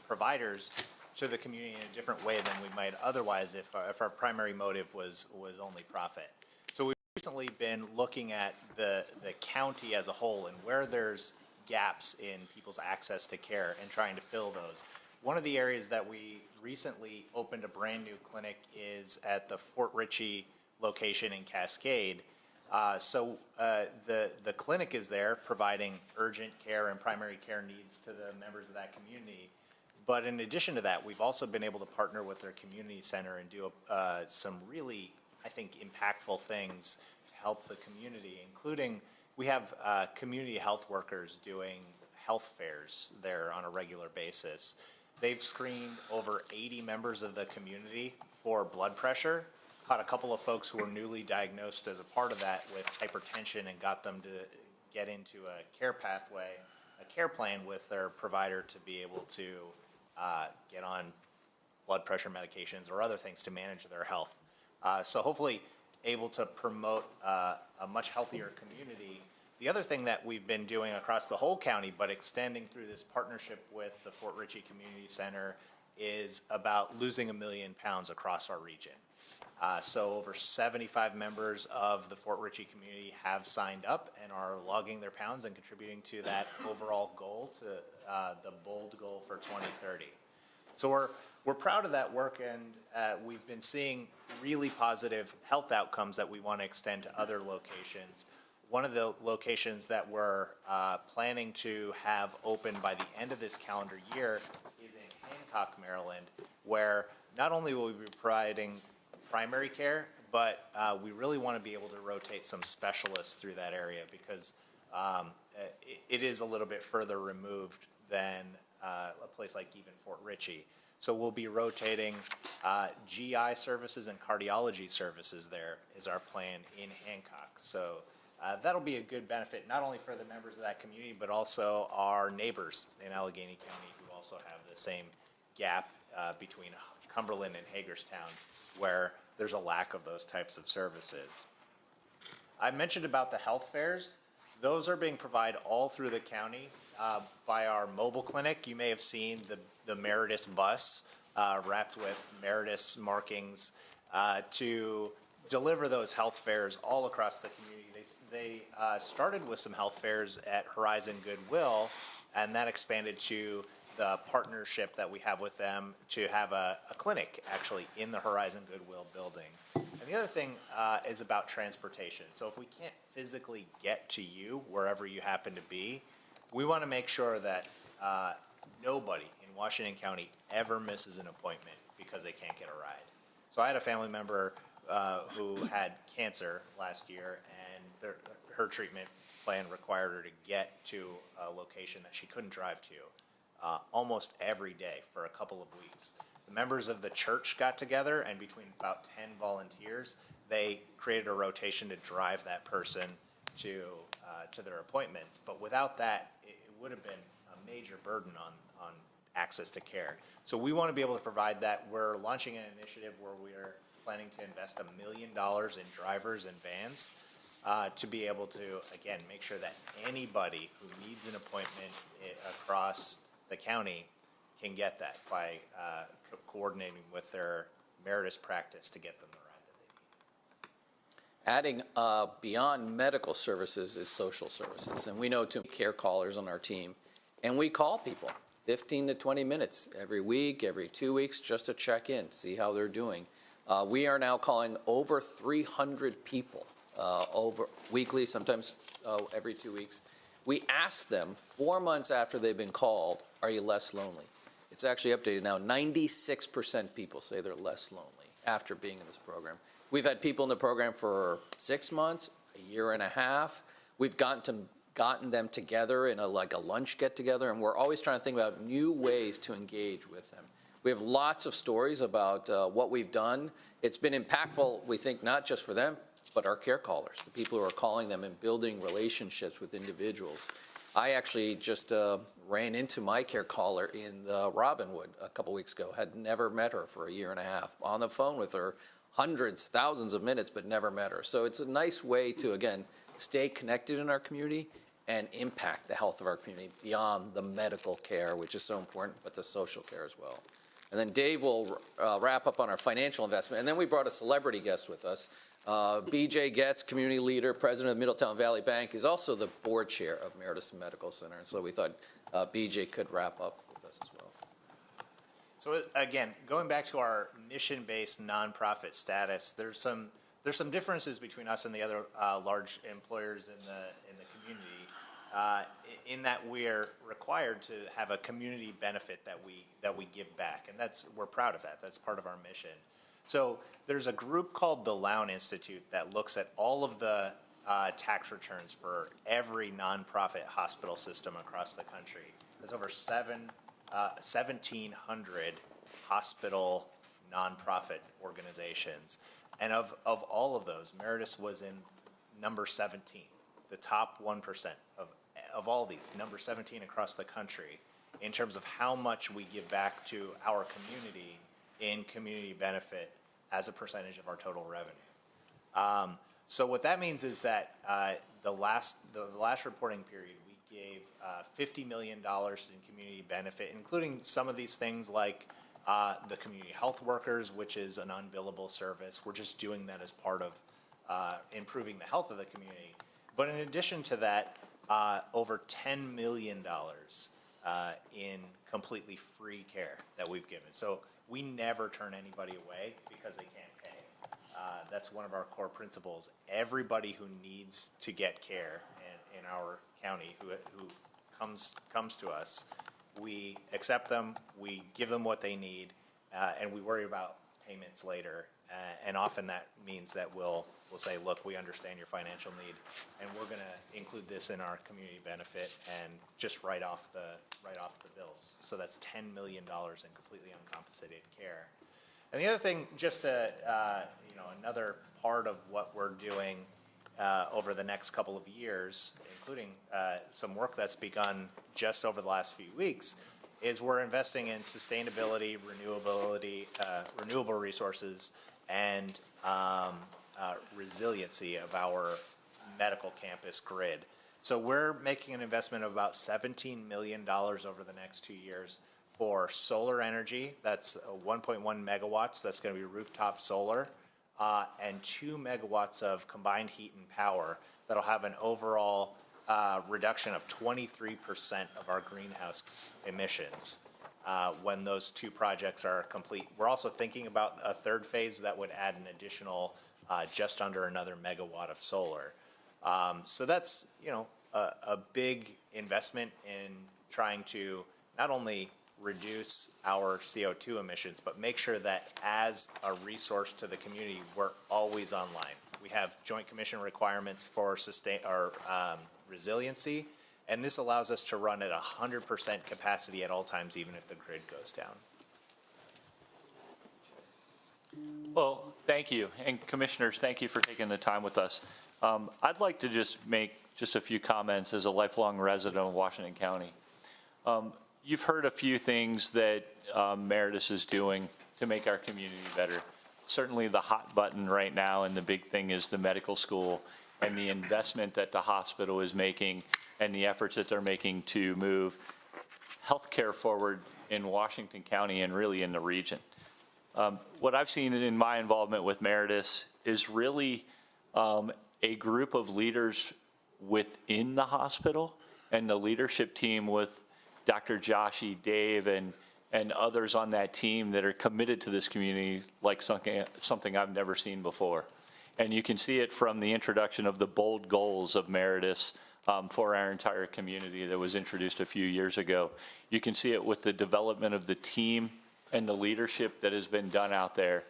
providers to the community in a different way than we might otherwise if our primary motive was only profit. So we've recently been looking at the county as a whole and where there's gaps in people's access to care and trying to fill those. One of the areas that we recently opened a brand new clinic is at the Fort Ritchie location in Cascade. The clinic is there providing urgent care and primary care needs to the members of that community. But in addition to that, we've also been able to partner with their community center and do some really, I think, impactful things to help the community, including we have community health workers doing health fairs there on a regular basis. They've screened over 80 members of the community for blood pressure, caught a couple of folks who were newly diagnosed as a part of that with hypertension and got them to get into a care pathway, a care plan with their provider to be able to get on blood pressure medications or other things to manage their health. So hopefully able to promote a much healthier community. The other thing that we've been doing across the whole county, but extending through this partnership with the Fort Ritchie Community Center, is about losing 1 million pounds across our region. So over 75 members of the Fort Ritchie community have signed up and are logging their pounds and contributing to that overall goal, to the bold goal for 2030. So we're proud of that work, and we've been seeing really positive health outcomes that we want to extend to other locations. One of the locations that we're planning to have open by the end of this calendar year is in Hancock, Maryland, where not only will we be providing primary care, but we really want to be able to rotate some specialists through that area because it is a little bit further removed than a place like even Fort Ritchie. So we'll be rotating GI services and cardiology services there is our plan in Hancock. So that'll be a good benefit, not only for the members of that community, but also our neighbors in Allegheny County who also have the same gap between Cumberland and Hagerstown, where there's a lack of those types of services. I mentioned about the health fairs. Those are being provided all through the county by our mobile clinic. You may have seen the Meritus bus wrapped with Meritus markings to deliver those health fairs all across the community. They started with some health fairs at Horizon Goodwill, and that expanded to the partnership that we have with them to have a clinic actually in the Horizon Goodwill building. And the other thing is about transportation. So if we can't physically get to you wherever you happen to be, we want to make sure that nobody in Washington County ever misses an appointment because they can't get a ride. So I had a family member who had cancer last year, and her treatment plan required her to get to a location that she couldn't drive to. almost every day for a couple of weeks. The members of the church got together, and between about 10 volunteers, they created a rotation to drive that person to their appointments. But without that, it would have been a major burden on access to care. So we want to be able to provide that. We're launching an initiative where we are planning to invest $1 million in drivers and vans to be able to, again, make sure that anybody who needs an appointment across the county can get that by coordinating with their Meritus practice to get them the ride that they need. Adding beyond medical services is social services. And we know two care callers on our team. And we call people 15 to 20 minutes every week, every 2 weeks, just to check in, see how they're doing. We are now calling over 300 people over weekly, sometimes every 2 weeks. We ask them 4 months after they've been called, are you less lonely? It's actually updated now. 96% people say they're less lonely after being in this program. We've had people in the program for 6 months, a year and a half. We've gotten them together in a lunch get-together, and we're always trying to think about new ways to engage with them. We have lots of stories about what we've done. It's been impactful, we think, not just for them, but our care callers, the people who are calling them and building relationships with individuals. I actually just ran into my care caller in Robinwood a couple weeks ago, had never met her for a year and a half, on the phone with her, hundreds, thousands of minutes, but never met her. So it's a nice way to, again, stay connected in our community and impact the health of our community beyond the medical care, which is so important, but the social care as well. And then Dave will wrap up on our financial investment. And then we brought a celebrity guest with us. BJ Getz, community leader, president of Middletown Valley Bank, is also the board chair of Meritus Medical Center. And so we thought BJ could wrap up with us as well. So again, going back to our mission-based nonprofit status, there's some differences between us and the other large employers in the community, in that we are required to have a community benefit that we give back, and we're proud of that. That's part of our mission. So there's a group called the Lown Institute that looks at all of the tax returns for every nonprofit hospital system across the country. There's over 1,700 hospital nonprofit organizations. And of all of those, Meritus was in number 17, the top 1% of all these, number 17 across the country, in terms of how much we give back to our community in community benefit as a percentage of our total revenue. So what that means is that the last reporting period, we gave $50 million in community benefit, including some of these things like the community health workers, which is an unbillable service. We're just doing that as part of improving the health of the community. But in addition to that, over $10 million in completely free care that we've given. So we never turn anybody away because they can't pay. That's one of our core principles. Everybody who needs to get care in our county who comes to us, we accept them, we give them what they need, and we worry about payments later. And often that means that we'll say, look, we understand your financial need, and we're going to include this in our community benefit and just write off the bills. So that's $10 million in completely uncompensated care. And the other thing, just to, another part of what we're doing over the next couple of years, including some work that's begun just over the last few weeks, is we're investing in sustainability, renewable resources, and resiliency of our medical campus grid. So we're making an investment of about $17 million over the next 2 years for solar energy. That's 1.1 megawatts. That's going to be rooftop solar, and 2 megawatts of combined heat and power that'll have an overall reduction of 23% of our greenhouse emissions when those two projects are complete. We're also thinking about a third phase that would add an additional just under another megawatt of solar. So that's, a big investment in trying to not only reduce our CO2 emissions, but make sure that as a resource to the community, we're always online. We have Joint Commission requirements for resiliency, And this allows us to run at 100% capacity at all times, even if the grid goes down. Well, thank you. And commissioners, thank you for taking the time with us. I'd like to just make just a few comments as a lifelong resident of Washington County. You've heard a few things that Meritus is doing to make our community better. Certainly the hot button right now and the big thing is the medical school and the investment that the hospital is making and the efforts that they're making to move healthcare forward in Washington County and really in the region. What I've seen in my involvement with Meritus is really a group of leaders within the hospital and the leadership team with Dr. Joshi, Dave, and others on that team that are committed to this community like something I've never seen before. And you can see it from the introduction of the bold goals of Meritus for our entire community that was introduced a few years ago. You can see it with the development of the team and the leadership that has been done out there,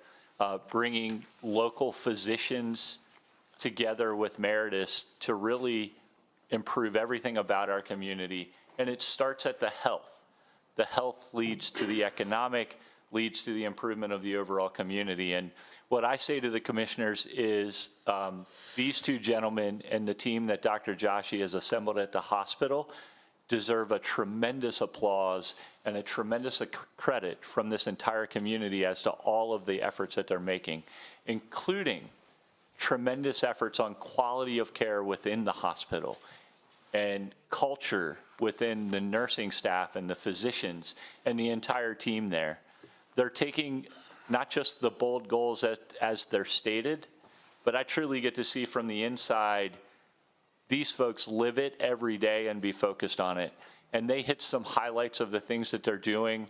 bringing local physicians together with Meritus to really improve everything about our community. And it starts at the health. The health leads to the economic, leads to the improvement of the overall community. And what I say to the commissioners is these two gentlemen and the team that Dr. Joshi has assembled at the hospital deserve a tremendous applause and a tremendous credit from this entire community as to all of the efforts that they're making, including tremendous efforts on quality of care within the hospital and culture within the nursing staff and the physicians and the entire team there. They're taking not just the bold goals as they're stated, but I truly get to see from the inside these folks live it every day and be focused on it. And they hit some highlights of the things that they're doing,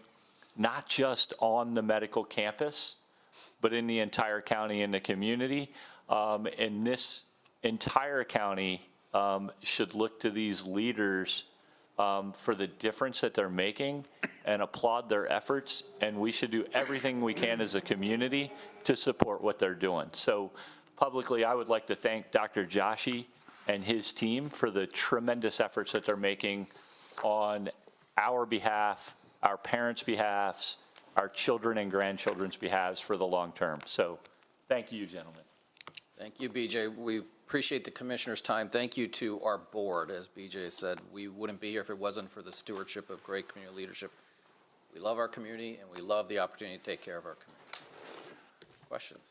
not just on the medical campus, but in the entire county and the community. And this entire county should look to these leaders for the difference that they're making and applaud their efforts. And we should do everything we can as a community to support what they're doing. So publicly, I would like to thank Dr. Joshi and his team for the tremendous efforts that they're making on our behalf, our parents' behalves, our children and grandchildren's behalves for the long term. So thank you, gentlemen. Thank you, BJ. We appreciate the commissioner's time. Thank you to our board. As BJ said, we wouldn't be here if it wasn't for the stewardship of great community leadership. We love our community, and we love the opportunity to take care of our community. Questions?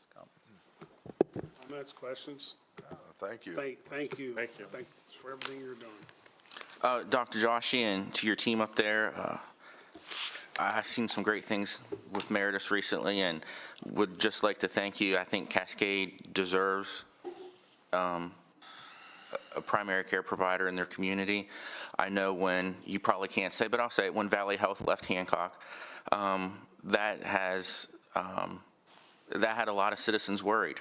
Comments, questions? Thank you. Thank you. Thank you. Thanks for everything you're doing. Dr. Joshi, and to your team up there, I've seen some great things with Meritus recently and would just like to thank you. I think Cascade deserves a primary care provider in their community. I know when, you probably can't say, but I'll say it, when Valley Health left Hancock, that had a lot of citizens worried.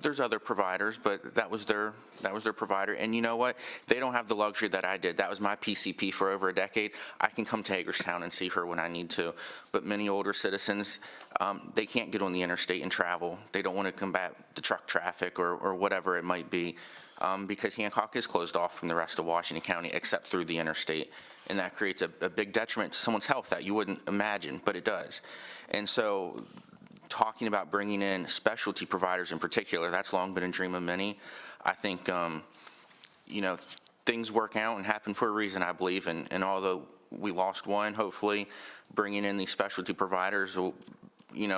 There's other providers, but that was their provider. And you know what? They don't have the luxury that I did. That was my PCP for over a decade. I can come to Hagerstown and see her when I need to. But many older citizens, they can't get on the interstate and travel. They don't want to combat the truck traffic or whatever it might be, because Hancock is closed off from the rest of Washington County except through the interstate. And that creates a big detriment to someone's health that you wouldn't imagine, but it does. And so talking about bringing in specialty providers in particular, that's long been a dream of many. I think, things work out and happen for a reason, I believe. And although we lost one, hopefully bringing in these specialty providers will,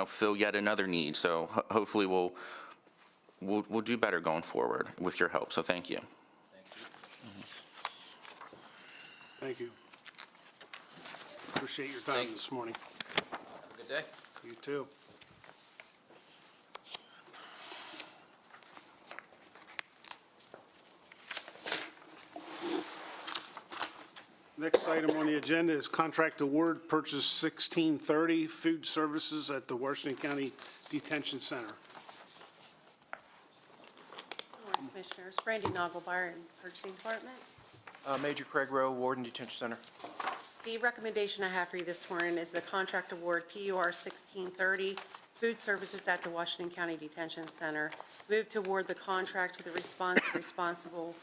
fill yet another need. So hopefully we'll do better going forward with your help. So thank you. Thank you. Appreciate your time this morning. Have a good day. You too. Next item on the agenda is contract award purchase 1630 food services at the Washington County Detention Center. Good morning, Commissioners. Brandy Nagelbauer in Purchasing Department. Major Craig Rowe, Warden Detention Center. The recommendation I have for you this morning is the contract award PUR 1630 food services at the Washington County Detention Center. Move to award the contract to the responsible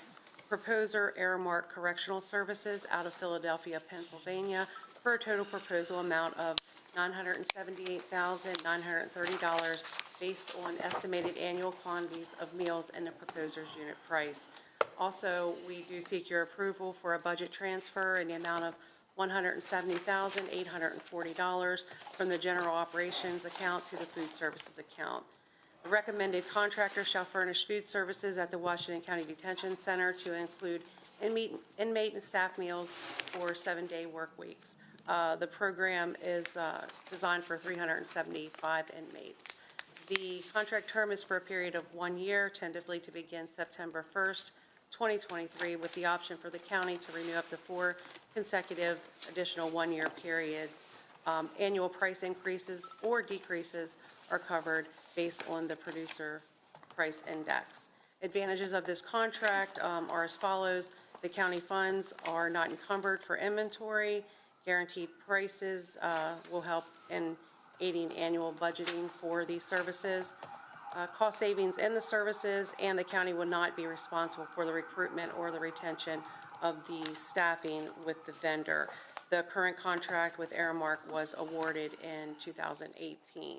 Proposer Aramark Correctional Services out of Philadelphia, Pennsylvania, for a total proposal amount of $978,930 based on estimated annual quantities of meals and the proposer's unit price. Also, we do seek your approval for a budget transfer in the amount of $170,840 from the general operations account to the food services account. The recommended contractor shall furnish food services at the Washington County Detention Center to include inmate and staff meals for 7-day work weeks. The program is designed for 375 inmates. The contract term is for a period of 1 year, tentatively to begin September 1st, 2023, with the option for the county to renew up to 4 consecutive additional 1-year periods. Annual price increases or decreases are covered based on the producer price index. Advantages of this contract are as follows. The county funds are not encumbered for inventory. Guaranteed prices will help in aiding annual budgeting for these services. Cost savings in the services, and the county will not be responsible for the recruitment or the retention of the staffing with the vendor. The current contract with Aramark was awarded in 2018.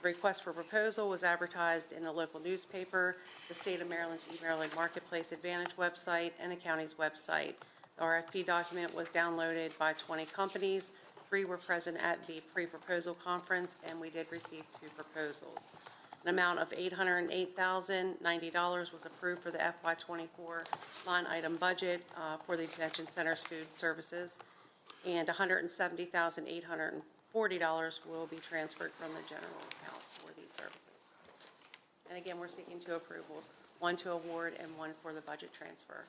The request for proposal was advertised in the local newspaper, the State of Maryland's eMaryland Marketplace Advantage website, and the county's website. The RFP document was downloaded by 20 companies. 3 were present at the pre-proposal conference, and we did receive 2 proposals. An amount of $808,090 was approved for the FY24 line item budget for the detention center's food services, and $170,840 will be transferred from the general account for these services. And again, we're seeking 2 approvals, 1 to award and 1 for the budget transfer.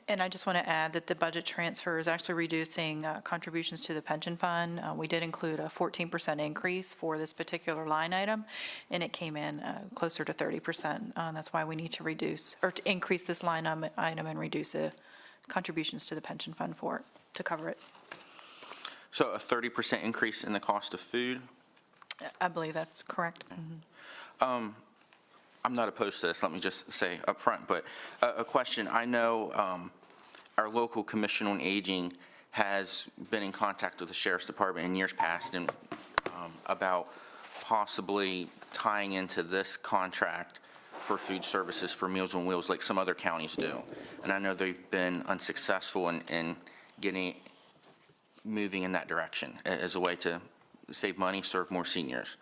And I just want to add that the budget transfer is actually reducing contributions to the pension fund. We did include a 14% increase for this particular line item, and it came in closer to 30%. That's why we need to reduce, or to increase this line item and reduce the contributions to the pension fund for it, to cover it. So a 30% increase in the cost of food? I believe that's correct. I'm not opposed to this, let me just say up front, but a question. I know our local Commission on Aging has been in contact with the Sheriff's Department in years past and about possibly tying into this contract for food services for Meals on Wheels like some other counties do. And I know they've been unsuccessful in moving in that direction as a way to save money, serve more seniors.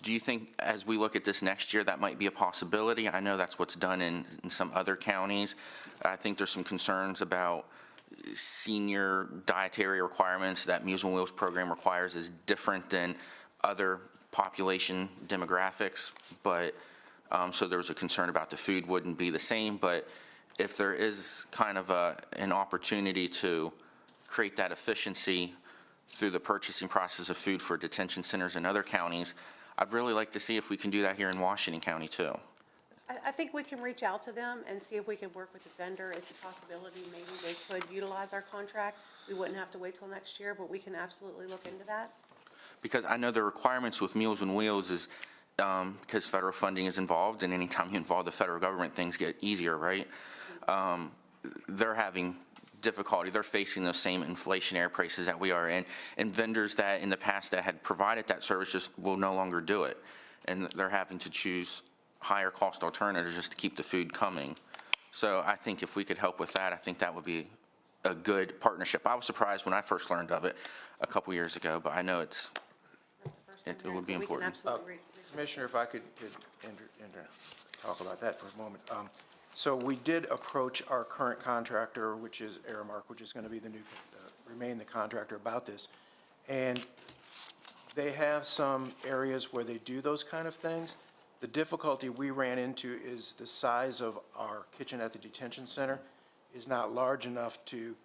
Do you think as we look at this next year, that might be a possibility? I know that's what's done in some other counties. I think there's some concerns about senior dietary requirements that Meals on Wheels program requires is different than other population demographics. But so there was a concern about the food wouldn't be the same. But if there is kind of an opportunity to create that efficiency through the purchasing process of food for detention centers in other counties, I'd really like to see if we can do that here in Washington County too. I think we can reach out to them and see if we can work with the vendor. It's a possibility maybe they could utilize our contract. We wouldn't have to wait till next year, but we can absolutely look into that. Because I know the requirements with Meals on Wheels is because federal funding is involved, and anytime you involve the federal government, things get easier, right? They're having difficulty. They're facing those same inflationary prices that we are in, and vendors that in the past that had provided that service just will no longer do it, and they're having to choose higher cost alternatives just to keep the food coming. So I think if we could help with that, I think that would be a good partnership. I was surprised when I first learned of it a couple years ago, but I know it would be important. Commissioner, if I could talk about that for a moment. So we did approach our current contractor, which is Aramark, which is going to be the new, remain the contractor about this. And they have some areas where they do those kind of things. The difficulty we ran into is the size of our kitchen at the detention center is not large enough to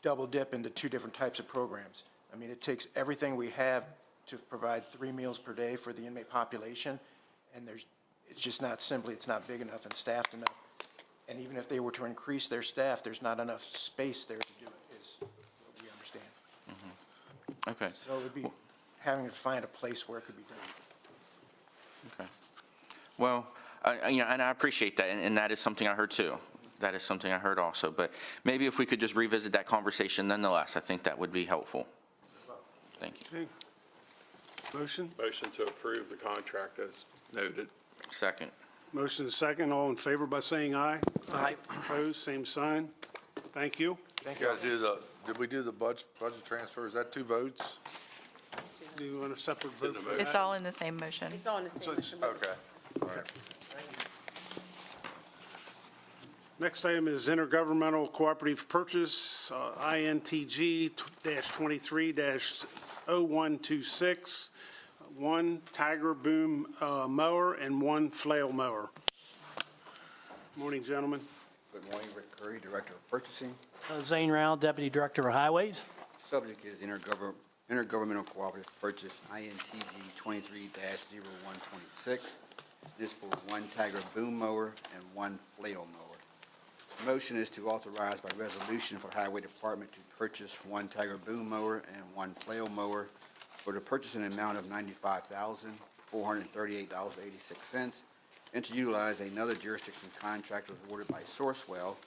double dip into 2 different types of programs. I mean, it takes everything we have to provide 3 meals per day for the inmate population, and it's just not simply, it's not big enough and staffed enough. And even if they were to increase their staff, there's not enough space there to do it, is what we understand. Okay. So it would be having to find a place where it could be done. Okay. Well, And I appreciate that, and that is something I heard too. That is something I heard also, but maybe if we could just revisit that conversation nonetheless, I think that would be helpful. Thank you. Okay. Motion? Motion to approve the contract as noted. Second. Motion is second. All in favor by saying aye. Aye. Opposed, same sign. Thank you. Did we do the budget transfer? Is that 2 votes? Do you want a separate vote for It's that? all in the same motion. It's all in the same. Okay, all right. Next item is intergovernmental cooperative purchase, INTG-23-0126, 1 Tiger Boom mower and 1 flail mower. Morning, gentlemen. Good morning, Rick Curry, Director of Purchasing. Zane Rao, Deputy Director of Highways. Subject is intergovernmental cooperative purchase, INTG 23-0126. This for 1 Tiger Boom mower and 1 flail mower. The motion is to authorize by resolution for the Highway Department to purchase 1 Tiger Boom mower and 1 flail mower for the purchasing amount of $95,438.86, and to utilize another jurisdiction's contract was awarded by Sourcewell,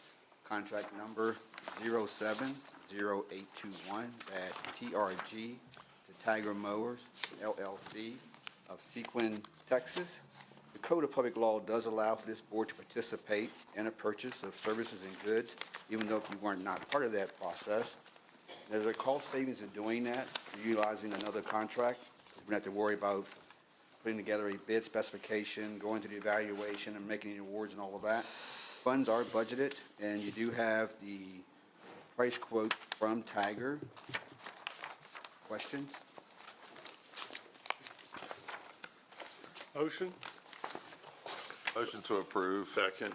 contract number 070821-TRG to Tiger Mowers, LLC of Sequin, Texas. The Code of Public Law does allow for this board to participate in a purchase of services and goods, even though if you weren't not part of that process. There's a cost savings in doing that, utilizing another contract. We don't have to worry about putting together a bid specification, going through the evaluation, and making the awards and all of that. Funds are budgeted, and you do have the price quote from Tiger. Questions? Motion? Motion to approve. Second.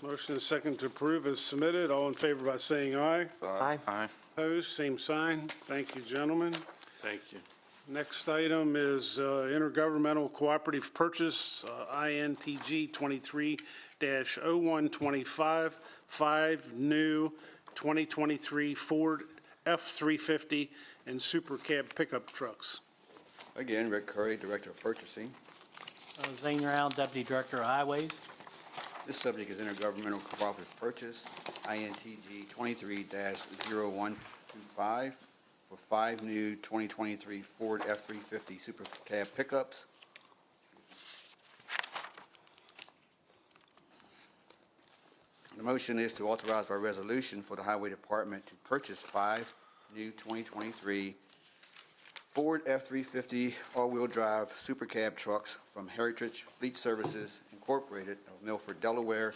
Motion is second to approve as submitted. All in favor by saying aye. Aye. Aye. Opposed, same sign. Thank you, gentlemen. Thank you. Next item is intergovernmental cooperative purchase, INTG 23-0125, 5 new 2023 Ford F-350 and Super Cab pickup trucks. Again, Rick Curry, Director of Purchasing. Zane Rao, Deputy Director of Highways. This subject is intergovernmental cooperative purchase, INTG 23-0125, for 5 new 2023 Ford F-350 Super Cab pickups. The motion is to authorize by resolution for the Highway Department to purchase 5 new 2023 Ford F-350 all-wheel drive Super Cab trucks from Heritage Fleet Services Incorporated of Milford, Delaware,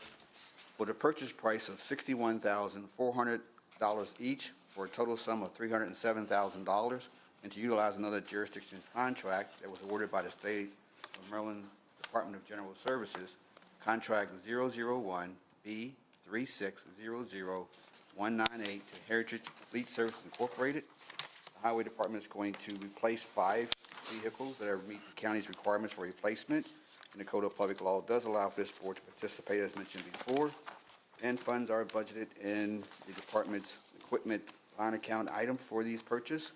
for the purchase price of $61,400 each, for a total sum of $307,000, and to utilize another jurisdiction's contract that was awarded by the State of Maryland Department of General Services, contract 001B3600198 to Heritage Fleet Services Incorporated. The Highway Department is going to replace 5 vehicles that meet the county's requirements for replacement, and the Code of Public Law does allow for this board to participate, as mentioned before, and funds are budgeted in the department's equipment line account item for these purchase,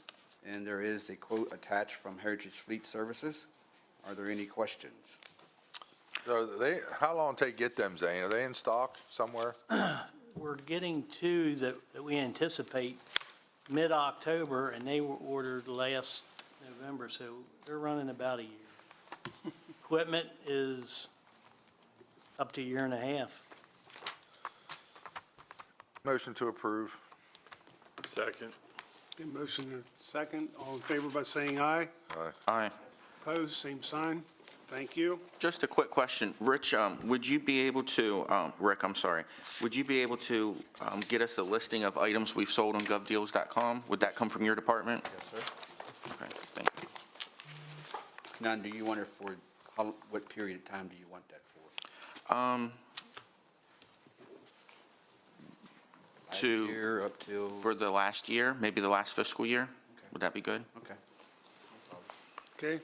and there is a quote attached from Heritage Fleet Services. Are there any questions? How long take to get them, Zane? Are they in stock somewhere? We're getting 2 that we anticipate mid-October, and they were ordered last November, so they're running about a year. Equipment is up to a year and a half. Motion to approve. Second. Okay, motion and second. All in favor by saying aye. Aye. Aye. Opposed, same sign. Thank you. Just a quick question. Rich, would you be able to, Rick, I'm sorry, would you be able to get us a listing of items we've sold on govdeals.com? Would that come from your department? Yes, sir. Okay, thank you. Now, do you want it for, what period of time do you want that for? Last year up till? For the last year, maybe the last fiscal year? Okay. Would that be good? Okay. Okay.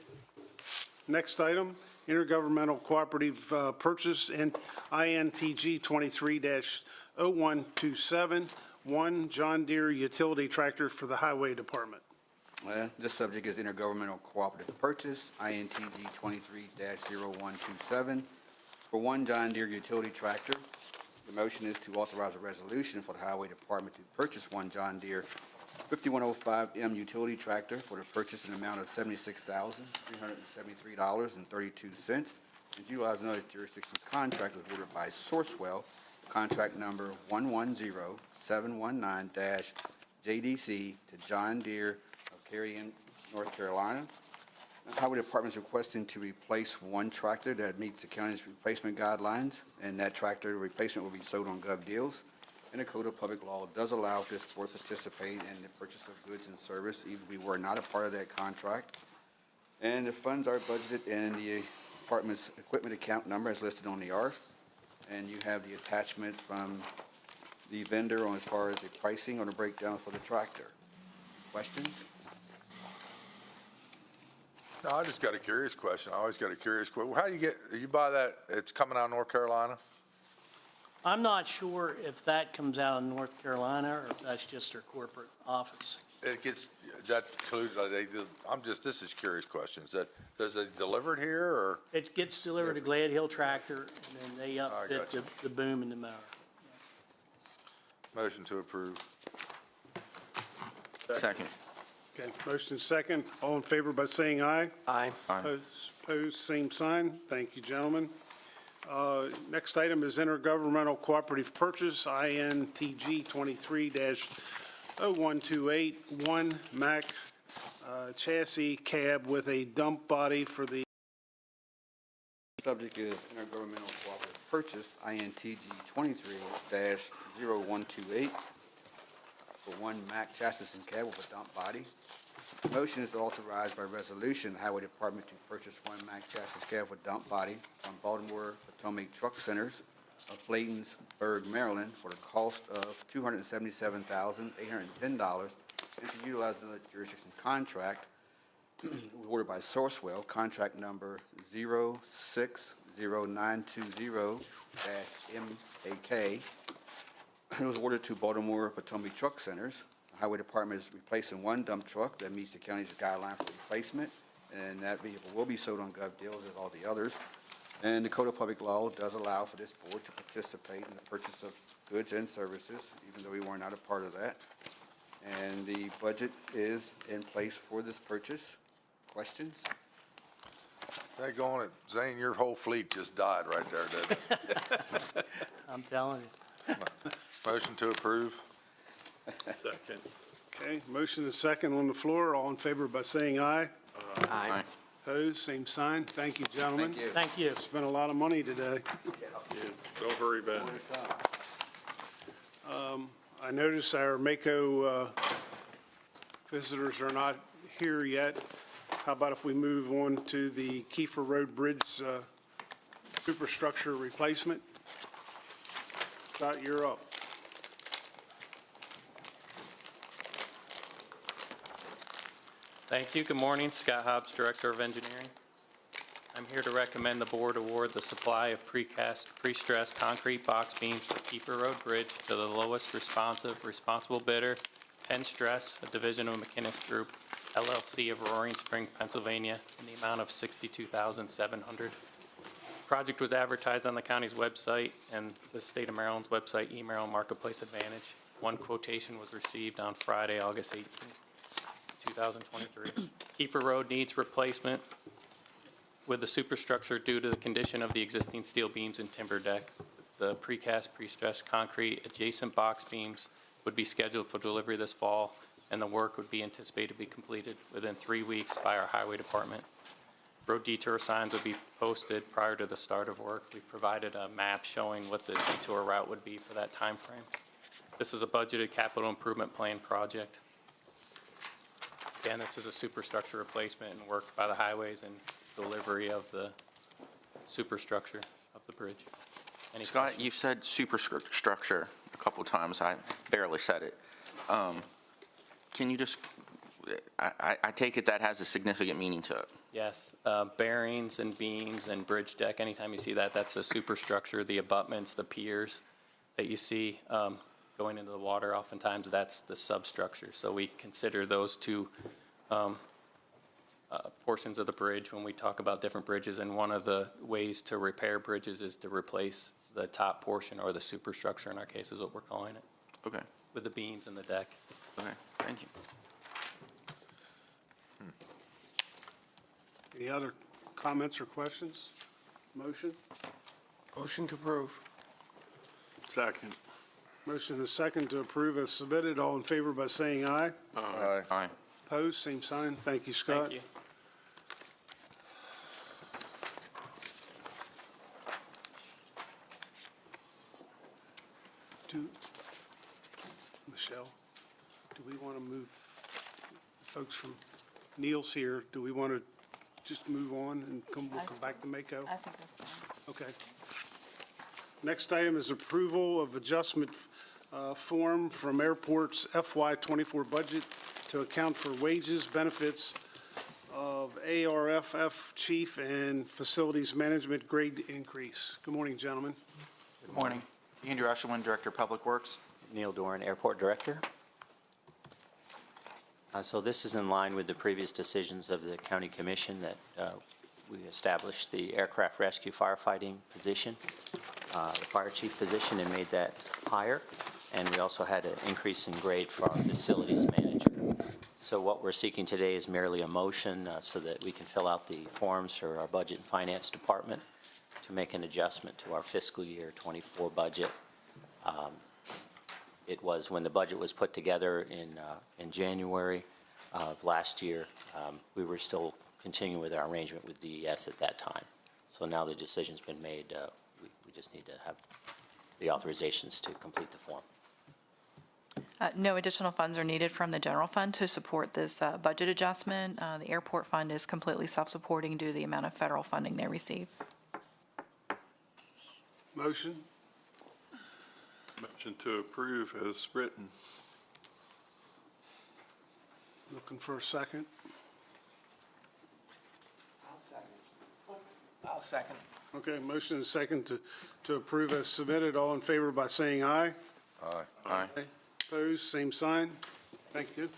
Next item, intergovernmental cooperative purchase and INTG 23-0127, 1 John Deere utility tractor for the Highway Department. This subject is intergovernmental cooperative purchase, INTG 23-0127, for one John Deere utility tractor. The motion is to authorize a resolution for the Highway Department to purchase one John Deere 5105M utility tractor for the purchase in the amount of $76,373.32 and to utilize another jurisdiction's contract was ordered by Sourcewell, contract number 110719-JDC to John Deere of Carrion, North Carolina. The Highway Department is requesting to replace one tractor that meets the county's replacement guidelines, and that tractor replacement will be sold on Gov Deals. And the Code of Public Law does allow this board to participate in the purchase of goods and service, even if we were not a part of that contract. And the funds are budgeted in the department's equipment account number as listed on the ARF. And you have the attachment from the vendor on as far as the pricing or the breakdown for the tractor. Questions? No, I just got a curious question. I always got a curious question. How do you buy that? It's coming out of North Carolina? I'm not sure if that comes out of North Carolina or if that's just their corporate office. It gets, that includes, this is curious questions. Does it deliver it here or? It gets delivered to Glad Hill Tractor, and then they upfit gotcha. the boom and the mower. Motion to approve. Second. Okay, motion second. All in favor by saying aye. Aye. Opposed, same sign. Thank you, gentlemen. Next item is intergovernmental cooperative purchase, INTG 23-0128, one Mack chassis cab with a dump body for the Subject is intergovernmental cooperative purchase, INTG 23-0128, for one Mack chassis and cab with a dump body. The motion is authorized by resolution, the Highway Department to purchase one Mack chassis cab with dump body from Baltimore Potomac Truck Centers of Bladensburg, Maryland, for the cost of $277,810, and to utilize the jurisdiction contract ordered by Sourcewell, contract number 060920-MAK. It was ordered to Baltimore Potomac Truck Centers. The Highway Department is replacing one dump truck that meets the county's guideline for replacement, and that vehicle will be sold on Gov Deals as all the others. And the Code of Public Law does allow for this board to participate in the purchase of goods and services, even though we were not a part of that. And the budget is in place for this purchase. Questions? Hey, go on it. Zane, your whole fleet just died right there, didn't it? I'm telling you. Motion to approve. Second. Okay, motion is second on the floor. All in favor by saying aye. Aye. Opposed, same sign. Thank you, gentlemen. Thank you. Thank you. Spent a lot of money today. Yeah, don't hurry, Ben. I noticed our Mako visitors are not here yet. How about if we move on to the Kiefer Road Bridge superstructure replacement? Scott, you're up. Thank you. Good morning. Scott Hobbs, Director of Engineering. I'm here to recommend the board award the supply of precast, pre-stressed concrete box beams for Kiefer Road Bridge to the lowest responsible bidder, Penn Stress, a division of McInnes Group, LLC of Roaring Spring, Pennsylvania, in the amount of $62,700. Project was advertised on the county's website and the state of Maryland's website, eMaryland Marketplace Advantage. One quotation was received on Friday, August 18, 2023. Kiefer Road needs replacement with the superstructure due to the condition of the existing steel beams and timber deck. The precast, pre-stressed concrete adjacent box beams would be scheduled for delivery this fall, and the work would be anticipated to be completed within 3 weeks by our highway department. Road detour signs would be posted prior to the start of work. We provided a map showing what the detour route would be for that time frame. This is a budgeted capital improvement plan project. Again, this is a superstructure replacement and work by the highways and delivery of the superstructure of the bridge. Any Scott, questions? you've said superstructure a couple times. I barely said it. Can you just, I take it that has a significant meaning to it. Yes, bearings and beams and bridge deck, anytime you see that, that's the superstructure, the abutments, the piers that you see going into the water, oftentimes that's the substructure. So we consider those two portions of the bridge when we talk about different bridges, and one of the ways to repair bridges is to replace the top portion, or the superstructure in our case is what we're calling it, Okay, with the beams and the deck. okay, thank you. Any other comments or questions? Motion? Motion to approve. Second. Motion and a second to approve as submitted. All in favor by saying aye. Aye. Aye. Opposed, same sign. Thank you, Scott. Thank you. Michelle, do we want to move folks from, Neil's here, do we want to just move on and we'll come back to Mako? I think that's fine. Okay. Next item is approval of adjustment form from Airport's FY24 budget to account for wages, benefits of ARFF chief and facilities management grade increase. Good morning, gentlemen. Good morning. Andrew Eshelman, Director of Public Works. Neil Doran, Airport Director. So this is in line with the previous decisions of the County Commission that we established the aircraft rescue firefighting position, the fire chief position, and made that higher. And we also had an increase in grade for our facilities manager. So what we're seeking today is merely a motion so that we can fill out the forms for our Budget and Finance Department to make an adjustment to our fiscal year 24 budget. It was when the budget was put together in January of last year, we were still continuing with our arrangement with DES at that time. So now the decision's been made, we just need to have the authorizations to complete the form. No additional funds are needed from the general fund to support this budget adjustment. The airport fund is completely self-supporting due to the amount of federal funding they receive. Motion? Motion to approve as written. Looking for a second. I'll second. Okay, motion and second to approve as submitted. All in favor by saying aye. Aye. Aye. Opposed, same sign. Thank you.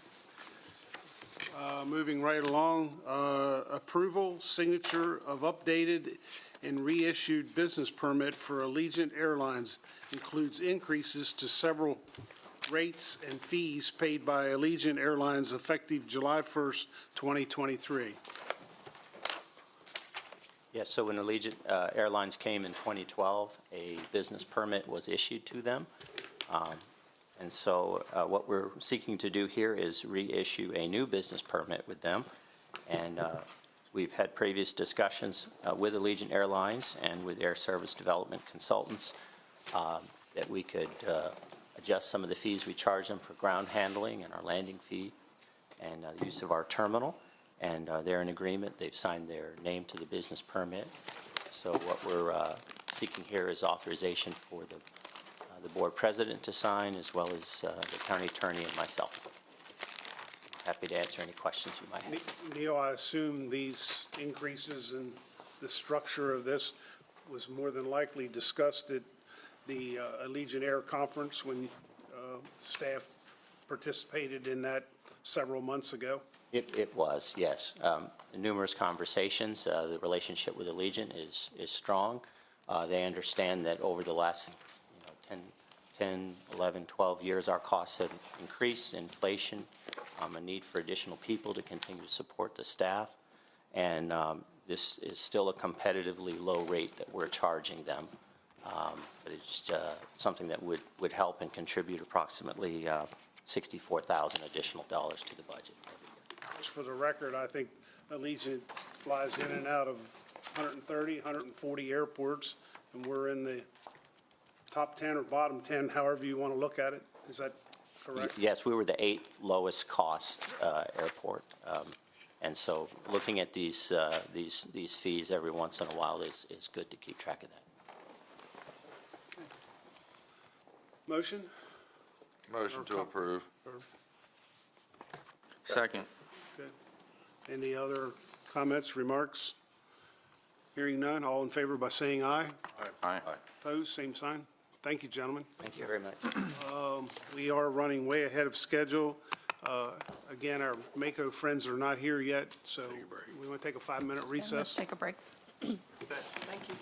Moving right along, approval, signature of updated and reissued business permit for Allegiant Airlines includes increases to several rates and fees paid by Allegiant Airlines effective July 1st, 2023. Yes, so when Allegiant Airlines came in 2012, a business permit was issued to them. And so what we're seeking to do here is reissue a new business permit with them. And we've had previous discussions with Allegiant Airlines and with Air Service Development Consultants that we could adjust some of the fees we charge them for ground handling and our landing fee and the use of our terminal. And they're in agreement. They've signed their name to the business permit. So what we're seeking here is authorization for the board president to sign, as well as the county attorney and myself. Happy to answer any questions you might have. Neil, I assume these increases in the structure of this was more than likely discussed at the Allegiant Air Conference when staff participated in that several months ago? It was, yes. In numerous conversations, the relationship with Allegiant is strong. They understand that over the last 10, 11, 12 years, our costs have increased, inflation, a need for additional people to continue to support the staff. And this is still a competitively low rate that we're charging them. But it's something that would help and contribute approximately $64,000 additional dollars to the budget. Just for the record, I think Allegiant flies in and out of 130, 140 airports, and we're in the top 10 or bottom 10, however you want to look at it. Is that correct? Yes, we were the 8th lowest cost airport. And so looking at these fees every once in a while is good to keep track of that. Motion? Motion to approve. Second. Okay. Any other comments, remarks? Hearing none, all in favor by saying aye. Aye. Opposed, same sign. Thank you, gentlemen. Thank you very much. We are running way ahead of schedule. Again, our Mako friends are not here yet, so we want to take a 5-minute recess. Let's take a break. Thank you.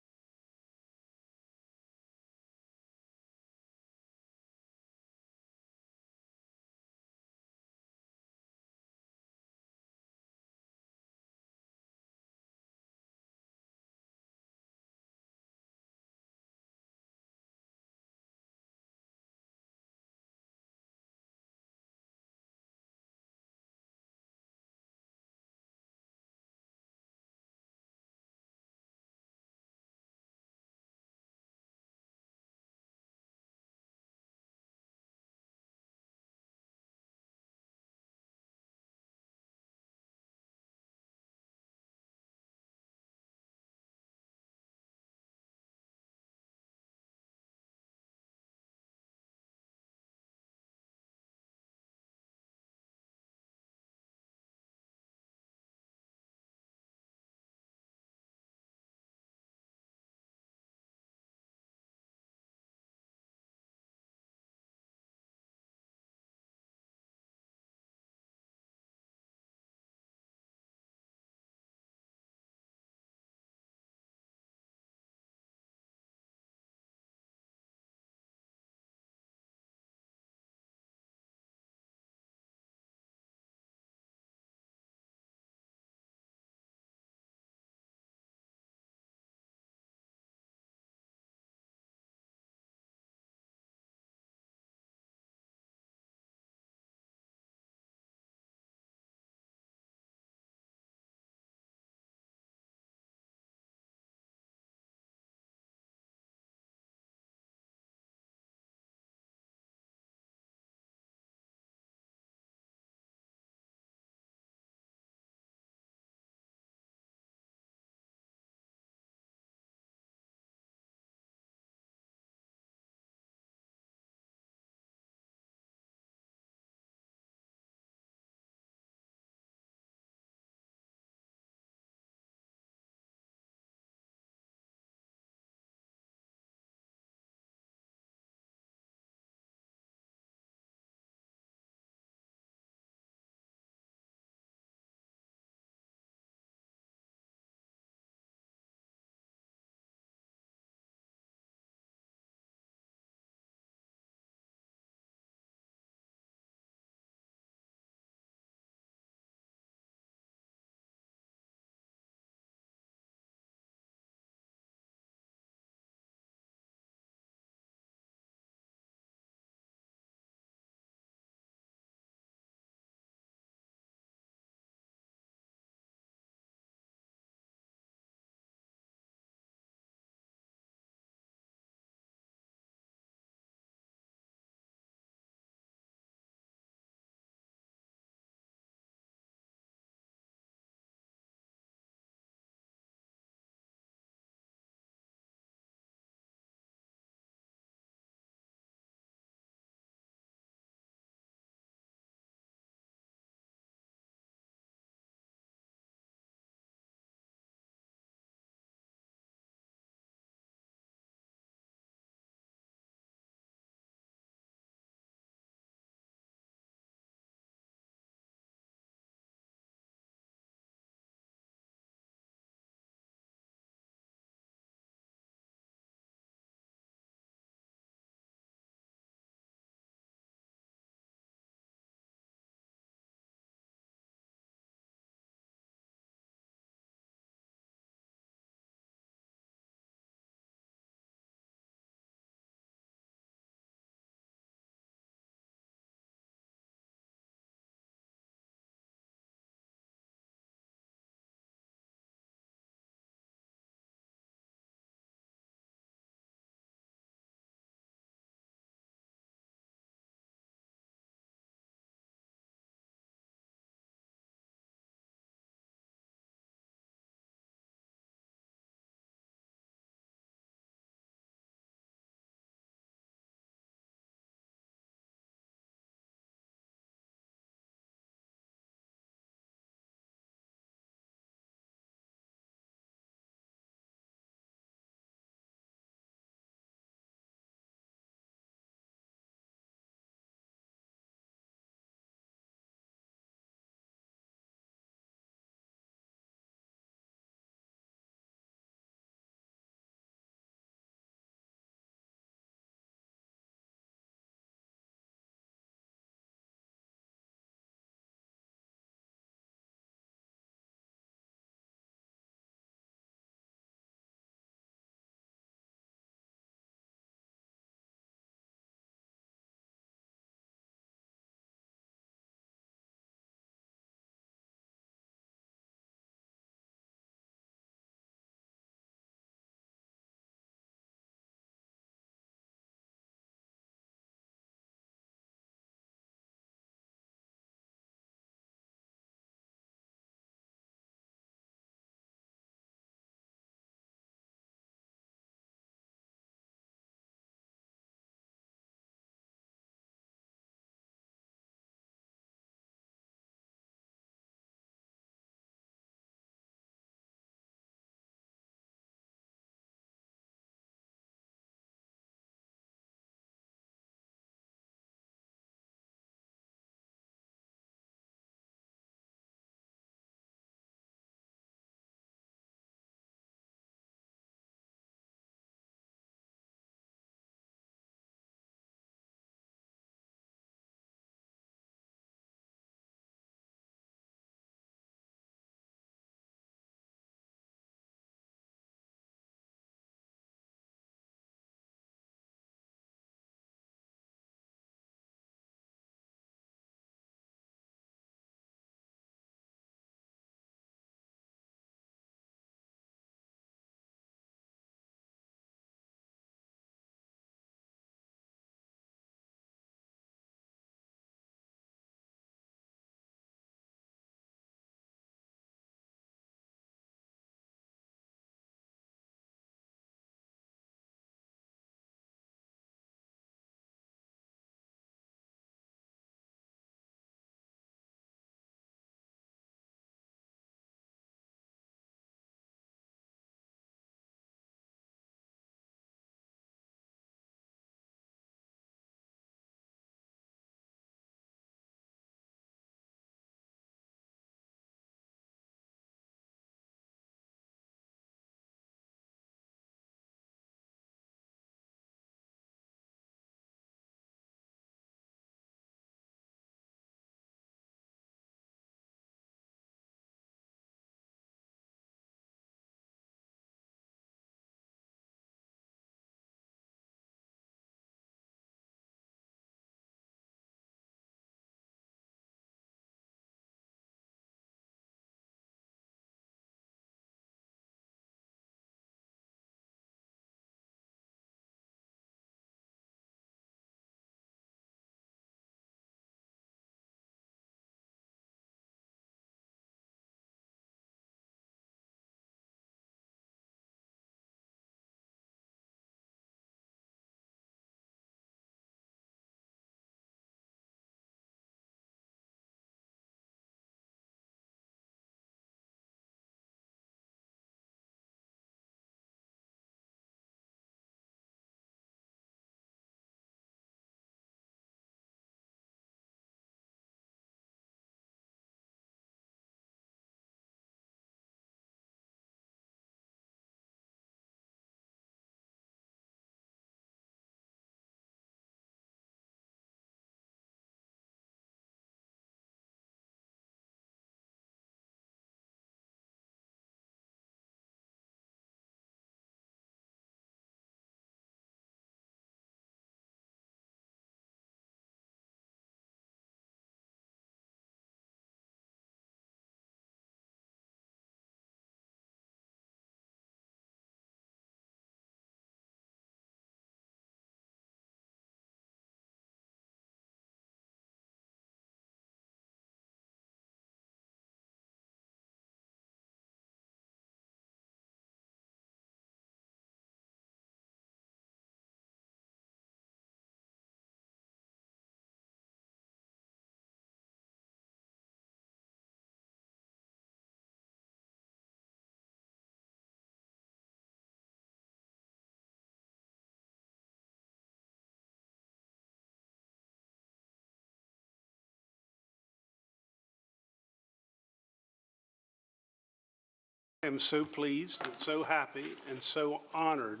I am so pleased and so happy and so honored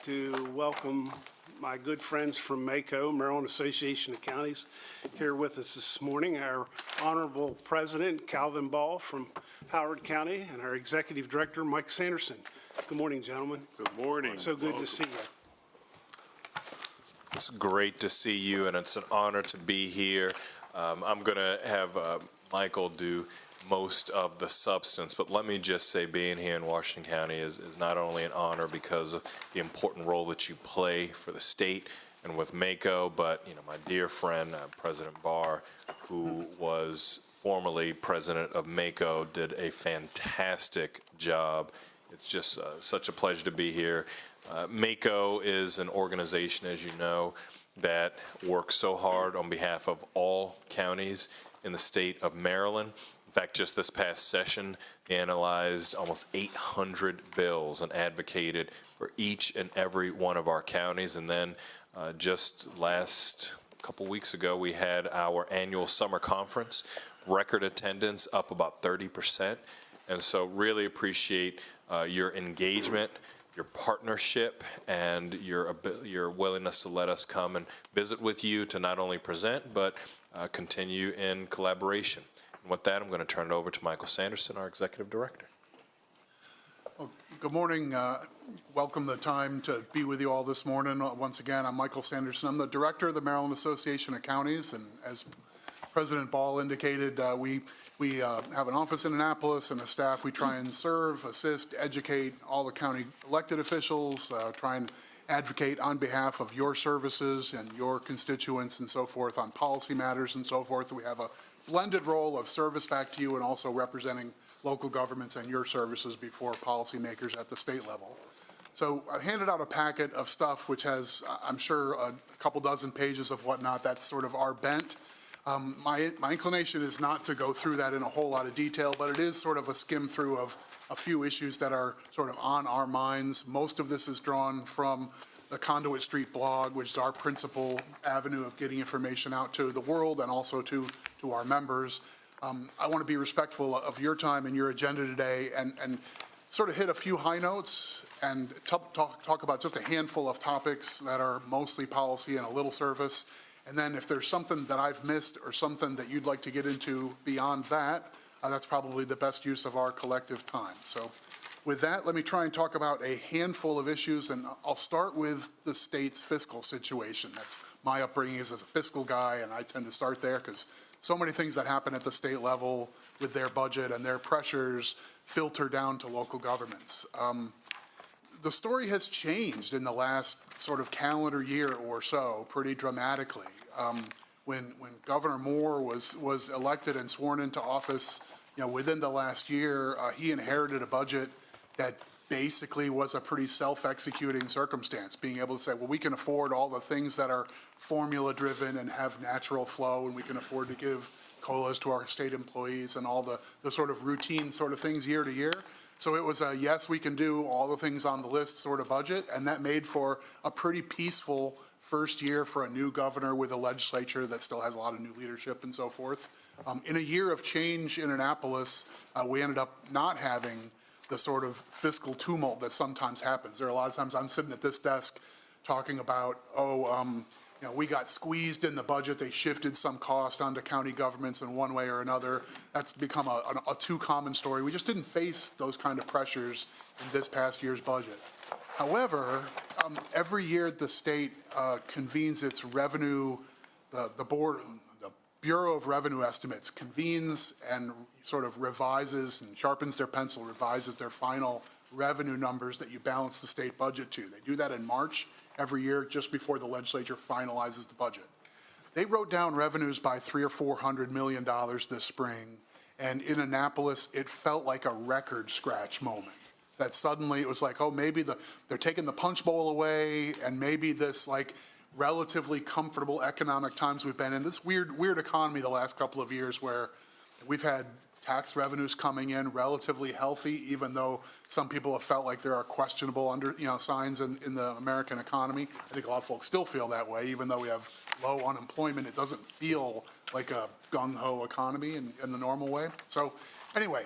to welcome my good friends from MACo, Maryland Association of Counties, here with us this morning. Our Honorable President, Calvin Ball from Howard County, and our Executive Director, Mike Sanderson. Good morning, gentlemen. Good morning. So good to see you. It's great to see you, and it's an honor to be here. I'm going to have Michael do most of the substance, but let me just say being here in Washington County is not only an honor because of the important role that you play for the state and with MACo, but my dear friend, President Barr, who was formerly president of MACo, did a fantastic job. It's just such a pleasure to be here. MACo is an organization, as you know, that works so hard on behalf of all counties in the state of Maryland. In fact, just this past session, analyzed almost 800 bills and advocated for each and every one of our counties. And then just last couple weeks ago, we had our annual summer conference, record attendance up about 30%. And so really appreciate your engagement, your partnership, and your willingness to let us come and visit with you to not only present, but continue in collaboration. And with that, I'm going to turn it over to Michael Sanderson, our Executive Director. Well, good morning. Welcome the time to be with you all this morning. Once again, I'm Michael Sanderson. I'm the Director of the Maryland Association of Counties, and as President Ball indicated, we have an office in Annapolis and a staff. We try and serve, assist, educate all the county elected officials, try and advocate on behalf of your services and your constituents and so forth on policy matters and so forth. We have a blended role of service back to you and also representing local governments and your services before policymakers at the state level. So I handed out a packet of stuff which has, I'm sure, a couple dozen pages of whatnot. That's sort of our bent. My inclination is not to go through that in a whole lot of detail, but it is sort of a skim through of a few issues that are sort of on our minds. Most of this is drawn from the Conduit Street blog, which is our principal avenue of getting information out to the world and also to our members. I want to be respectful of your time and your agenda today and sort of hit a few high notes and talk about just a handful of topics that are mostly policy and a little service. And then if there's something that I've missed or something that you'd like to get into beyond that, that's probably the best use of our collective time. So with that, let me try and talk about a handful of issues, and I'll start with the state's fiscal situation. That's my upbringing as a fiscal guy, and I tend to start there because so many things that happen at the state level with their budget and their pressures filter down to local governments. The story has changed in the last sort of calendar year or so pretty dramatically. When Governor Moore was elected and sworn into office, within the last year, he inherited a budget that basically was a pretty self-executing circumstance, being able to say, well, we can afford all the things that are formula-driven and have natural flow, and we can afford to give COLAs to our state employees and all the sort of routine sort of things year to year. So it was a, yes, we can do all the things on the list sort of budget, and that made for a pretty peaceful first year for a new governor with a legislature that still has a lot of new leadership and so forth. In a year of change in Annapolis, we ended up not having the sort of fiscal tumult that sometimes happens. There are a lot of times I'm sitting at this desk talking about, we got squeezed in the budget. They shifted some cost onto county governments in one way or another. That's become a too common story. We just didn't face those kind of pressures in this past year's budget. However, every year the state convenes its revenue, the Bureau of Revenue Estimates convenes and sort of revises and sharpens their pencil, revises their final revenue numbers that you balance the state budget to. They do that in March every year, just before the legislature finalizes the budget. They wrote down revenues by $300 or $400 million this spring, and in Annapolis, it felt like a record scratch moment. That suddenly it was like, oh, maybe they're taking the punch bowl away, and maybe this like relatively comfortable economic times we've been in, this weird economy the last couple of years where we've had tax revenues coming in relatively healthy, even though some people have felt like there are questionable signs in the American economy. I think a lot of folks still feel that way, even though we have low unemployment. It doesn't feel like a gung-ho economy in the normal way. So anyway,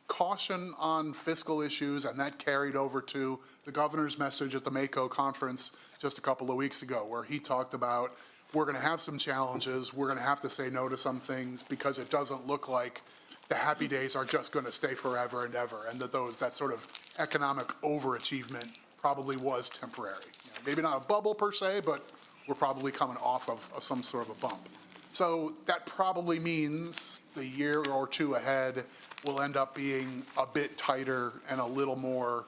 caution on fiscal issues, and that carried over to the governor's message at the MACO conference just a couple of weeks ago, where he talked about we're going to have some challenges, we're going to have to say no to some things because it doesn't look like the happy days are just going to stay forever and ever, and that sort of economic overachievement probably was temporary. Maybe not a bubble per se, but we're probably coming off of some sort of a bump. So that probably means the year or two ahead will end up being a bit tighter and a little more,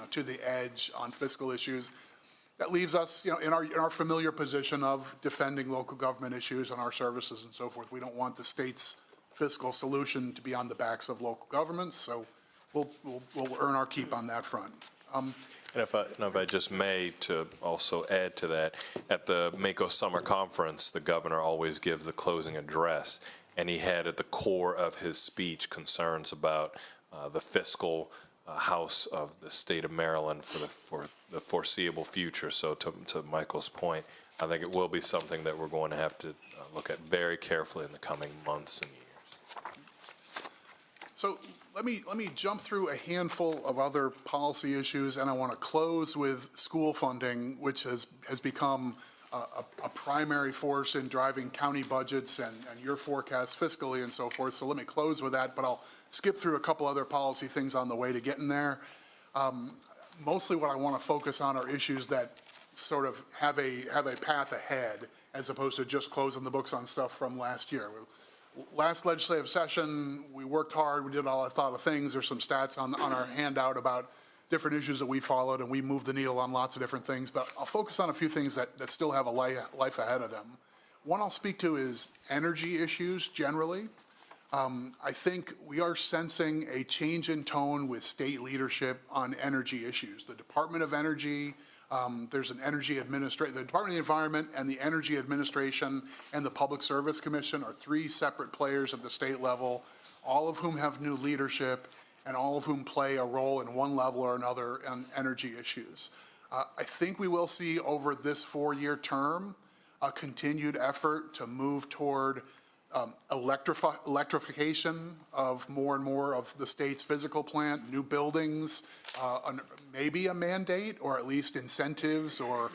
to the edge on fiscal issues. That leaves us, in our familiar position of defending local government issues and our services and so forth. We don't want the state's fiscal solution to be on the backs of local governments, so we'll earn our keep on that front. And if I just may to also add to that, at the MACO Summer Conference, the governor always gives the closing address, and he had at the core of his speech concerns about the fiscal house of the state of Maryland for the foreseeable future. So to Michael's point, I think it will be something that we're going to have to look at very carefully in the coming months and years. So let me jump through a handful of other policy issues, and I want to close with school funding, which has become a primary force in driving county budgets and your forecasts fiscally and so forth. So let me close with that, but I'll skip through a couple other policy things on the way to getting there. Mostly what I want to focus on are issues that sort of have a path ahead, as opposed to just closing the books on stuff from last year. Last legislative session, we worked hard, we did all I thought of things. There's some stats on our handout about different issues that we followed, and we moved the needle on lots of different things, but I'll focus on a few things that still have a life ahead of them. One I'll speak to is energy issues generally. I think we are sensing a change in tone with state leadership on energy issues. The Department of Energy, there's an energy administration, the Department of the Environment and the Energy Administration and the Public Service Commission are three separate players at the state level, all of whom have new leadership and all of whom play a role in one level or another on energy issues. I think we will see over this 4-year term a continued effort to move toward electrification of more and more of the state's physical plant, new buildings, maybe a mandate or at least incentives or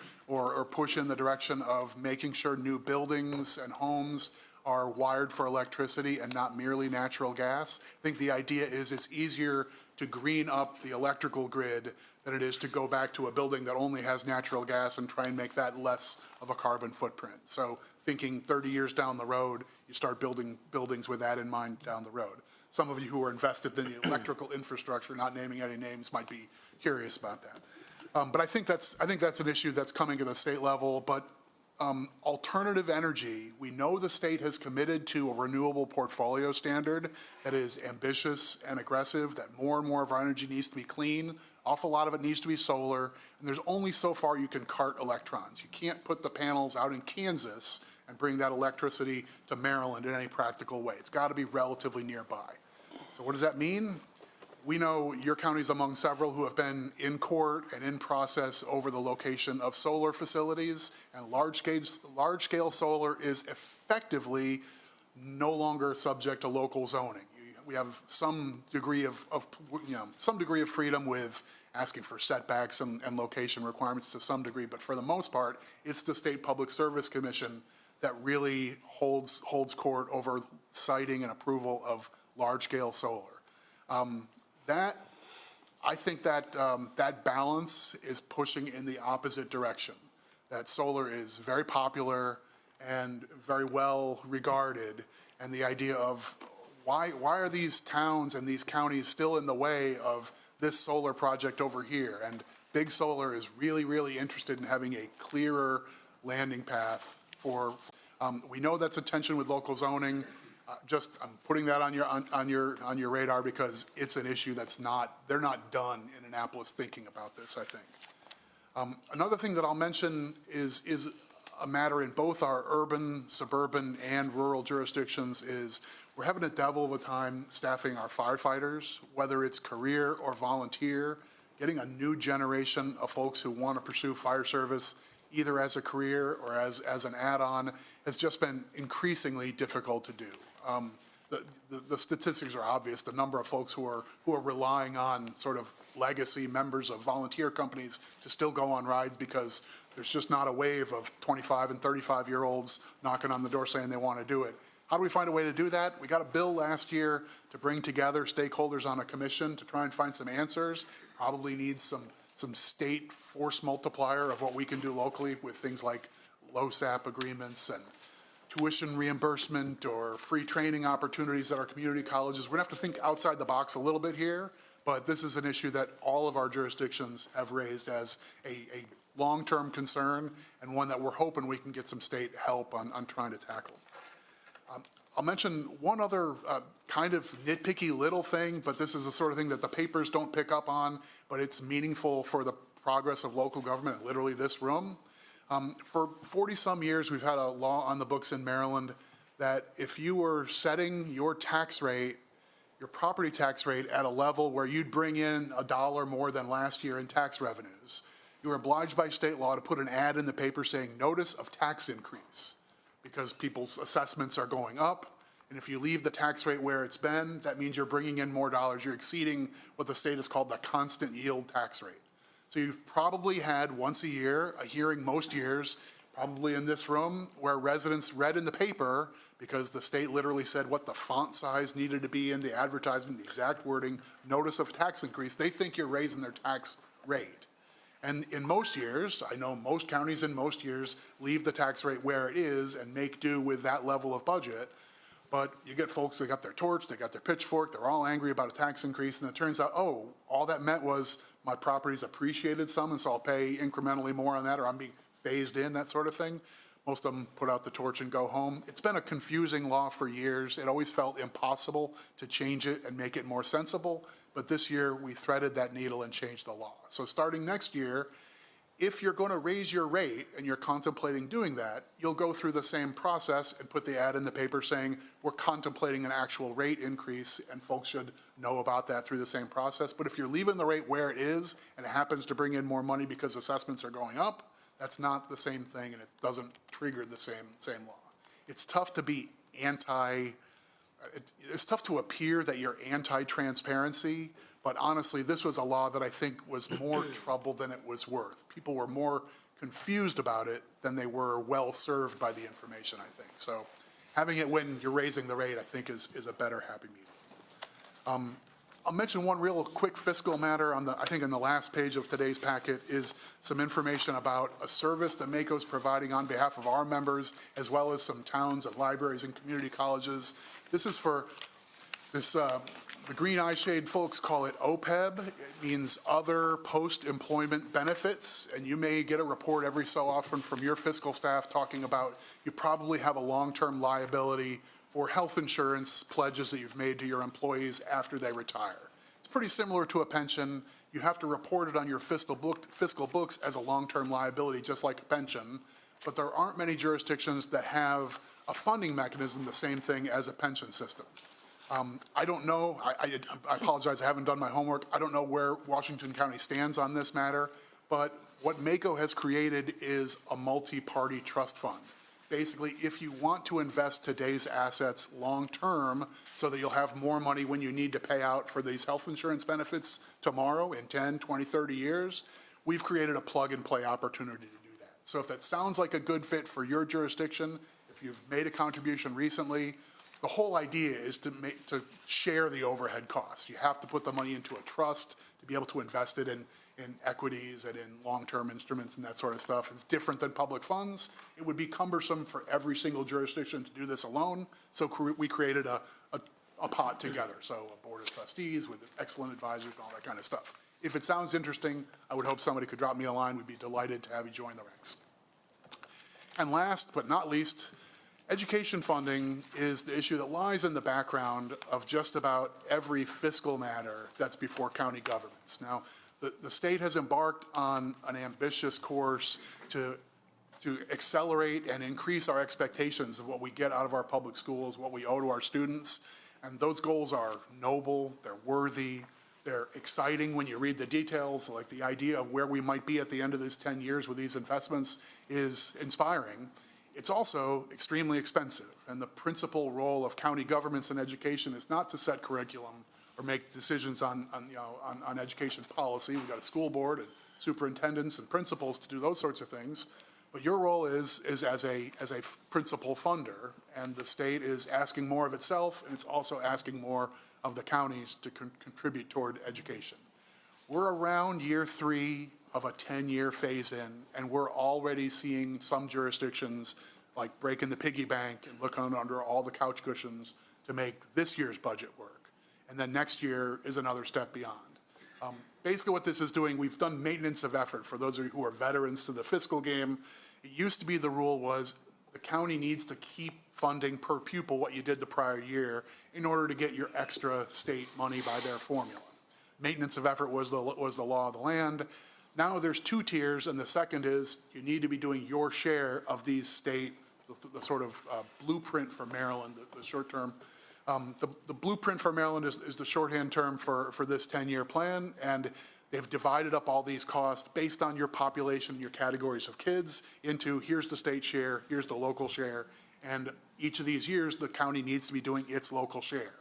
push in the direction of making sure new buildings and homes are wired for electricity and not merely natural gas. I think the idea is it's easier to green up the electrical grid than it is to go back to a building that only has natural gas and try and make that less of a carbon footprint. So thinking 30 years down the road, you start building buildings with that in mind down the road. Some of you who are invested in the electrical infrastructure, not naming any names, might be curious about that. But I think that's an issue that's coming at the state level. But alternative energy, we know the state has committed to a renewable portfolio standard that is ambitious and aggressive, that more and more of our energy needs to be clean. Awful lot of it needs to be solar, and there's only so far you can cart electrons. You can't put the panels out in Kansas and bring that electricity to Maryland in any practical way. It's got to be relatively nearby. So what does that mean? We know your county is among several who have been in court and in process over the location of solar facilities, and large-scale solar is effectively no longer subject to local zoning. We have some degree of freedom with asking for setbacks and location requirements to some degree, but for the most part, it's the State Public Service Commission that really holds court over siting and approval of large-scale solar. I think that balance is pushing in the opposite direction. That solar is very popular and very well regarded, and the idea of why are these towns and these counties still in the way of this solar project over here? And Big Solar is really, really interested in having a clearer landing path for. We know that's a tension with local zoning. I'm putting that on your radar because it's an issue they're not done in Annapolis thinking about this, I think. Another thing that I'll mention is a matter in both our urban, suburban, and rural jurisdictions is We're having a devil of a time staffing our firefighters, whether it's career or volunteer. Getting a new generation of folks who want to pursue fire service, either as a career or as an add-on, has just been increasingly difficult to do. The statistics are obvious. The number of folks who are relying on sort of legacy members of volunteer companies to still go on rides because there's just not a wave of 25 and 35-year-olds knocking on the door saying they want to do it. How do we find a way to do that? We got a bill last year to bring together stakeholders on a commission to try and find some answers. Probably needs some state force multiplier of what we can do locally with things like LoSAP agreements and tuition reimbursement or free training opportunities at our community colleges. We're going to have to think outside the box a little bit here, but this is an issue that all of our jurisdictions have raised as a long-term concern and one that we're hoping we can get some state help on trying to tackle. I'll mention one other kind of nitpicky little thing, but this is the sort of thing that the papers don't pick up on, but it's meaningful for the progress of local government, literally this room. For 40-some years, we've had a law on the books in Maryland that if you were setting your tax rate, your property tax rate at a level where you'd bring in $1 more than last year in tax revenues, you were obliged by state law to put an ad in the paper saying notice of tax increase, because people's assessments are going up. And if you leave the tax rate where it's been, that means you're bringing in more dollars. You're exceeding what the state has called the constant yield tax rate. So you've probably had once a year, a hearing most years, probably in this room, where residents read in the paper, because the state literally said what the font size needed to be in the advertisement, the exact wording, notice of tax increase. They think you're raising their tax rate. And in most years, I know most counties in most years leave the tax rate where it is and make do with that level of budget. But you get folks that got their torch, they got their pitchfork, they're all angry about a tax increase, and it turns out, oh, all that meant was my property's appreciated some, and so I'll pay incrementally more on that, or I'm being phased in, that sort of thing. Most of them put out the torch and go home. It's been a confusing law for years. It always felt impossible to change it and make it more sensible, but this year we threaded that needle and changed the law. So starting next year, if you're going to raise your rate and you're contemplating doing that, you'll go through the same process and put the ad in the paper saying we're contemplating an actual rate increase, and folks should know about that through the same process. But if you're leaving the rate where it is and it happens to bring in more money because assessments are going up, that's not the same thing, and it doesn't trigger the same law. It's tough to be it's tough to appear that you're anti-transparency, but honestly, this was a law that I think was more trouble than it was worth. People were more confused about it than they were well served by the information, I think. So having it when you're raising the rate, I think, is a better happy medium. I'll mention one real quick fiscal matter I think on the last page of today's packet is some information about a service that MACO's providing on behalf of our members, as well as some towns and libraries and community colleges. This is for this, the Green Eyeshade folks call it OPEB. It means Other Post-Employment Benefits, and you may get a report every so often from your fiscal staff talking about you probably have a long-term liability for health insurance pledges that you've made to your employees after they retire. It's pretty similar to a pension. You have to report it on your fiscal books as a long-term liability, just like a pension, but there aren't many jurisdictions that have a funding mechanism, the same thing as a pension system. I don't know, I apologize, I haven't done my homework. I don't know where Washington County stands on this matter, but what MACO has created is a multi-party trust fund. Basically, if you want to invest today's assets long-term so that you'll have more money when you need to pay out for these health insurance benefits tomorrow in 10, 20, 30 years, we've created a plug-and-play opportunity to do that. So if that sounds like a good fit for your jurisdiction, if you've made a contribution recently, the whole idea is to share the overhead costs. You have to put the money into a trust to be able to invest it in equities and in long-term instruments and that sort of stuff. It's different than public funds. It would be cumbersome for every single jurisdiction to do this alone, so we created a pot together. So a board of trustees with excellent advisors and all that kind of stuff. If it sounds interesting, I would hope somebody could drop me a line. We'd be delighted to have you join the ranks. And last but not least, education funding is the issue that lies in the background of just about every fiscal matter that's before county governments. Now, the state has embarked on an ambitious course to to accelerate and increase our expectations of what we get out of our public schools, what we owe to our students. And those goals are noble, they're worthy, they're exciting when you read the details, like the idea of where we might be at the end of these 10 years with these investments is inspiring. It's also extremely expensive, and the principal role of county governments in education is not to set curriculum or make decisions on education policy. We've got a school board and superintendents and principals to do those sorts of things. But your role is as a principal funder, and the state is asking more of itself, and it's also asking more of the counties to contribute toward education. We're around year 3 of a 10-year phase-in, and we're already seeing some jurisdictions like breaking the piggy bank and looking under all the couch cushions to make this year's budget work. And then next year is another step beyond. Basically what this is doing, we've done maintenance of effort for those of you who are veterans to the fiscal game. It used to be the rule was the county needs to keep funding per pupil what you did the prior year in order to get your extra state money by their formula. Maintenance of effort was the law of the land. Now there's 2 tiers, and the second is you need to be doing your share of these state, the sort of blueprint for Maryland, the short term. The blueprint for Maryland is the shorthand term for this 10-year plan, and they've divided up all these costs based on your population, your categories of kids, into here's the state share, here's the local share, and each of these years the county needs to be doing its local share.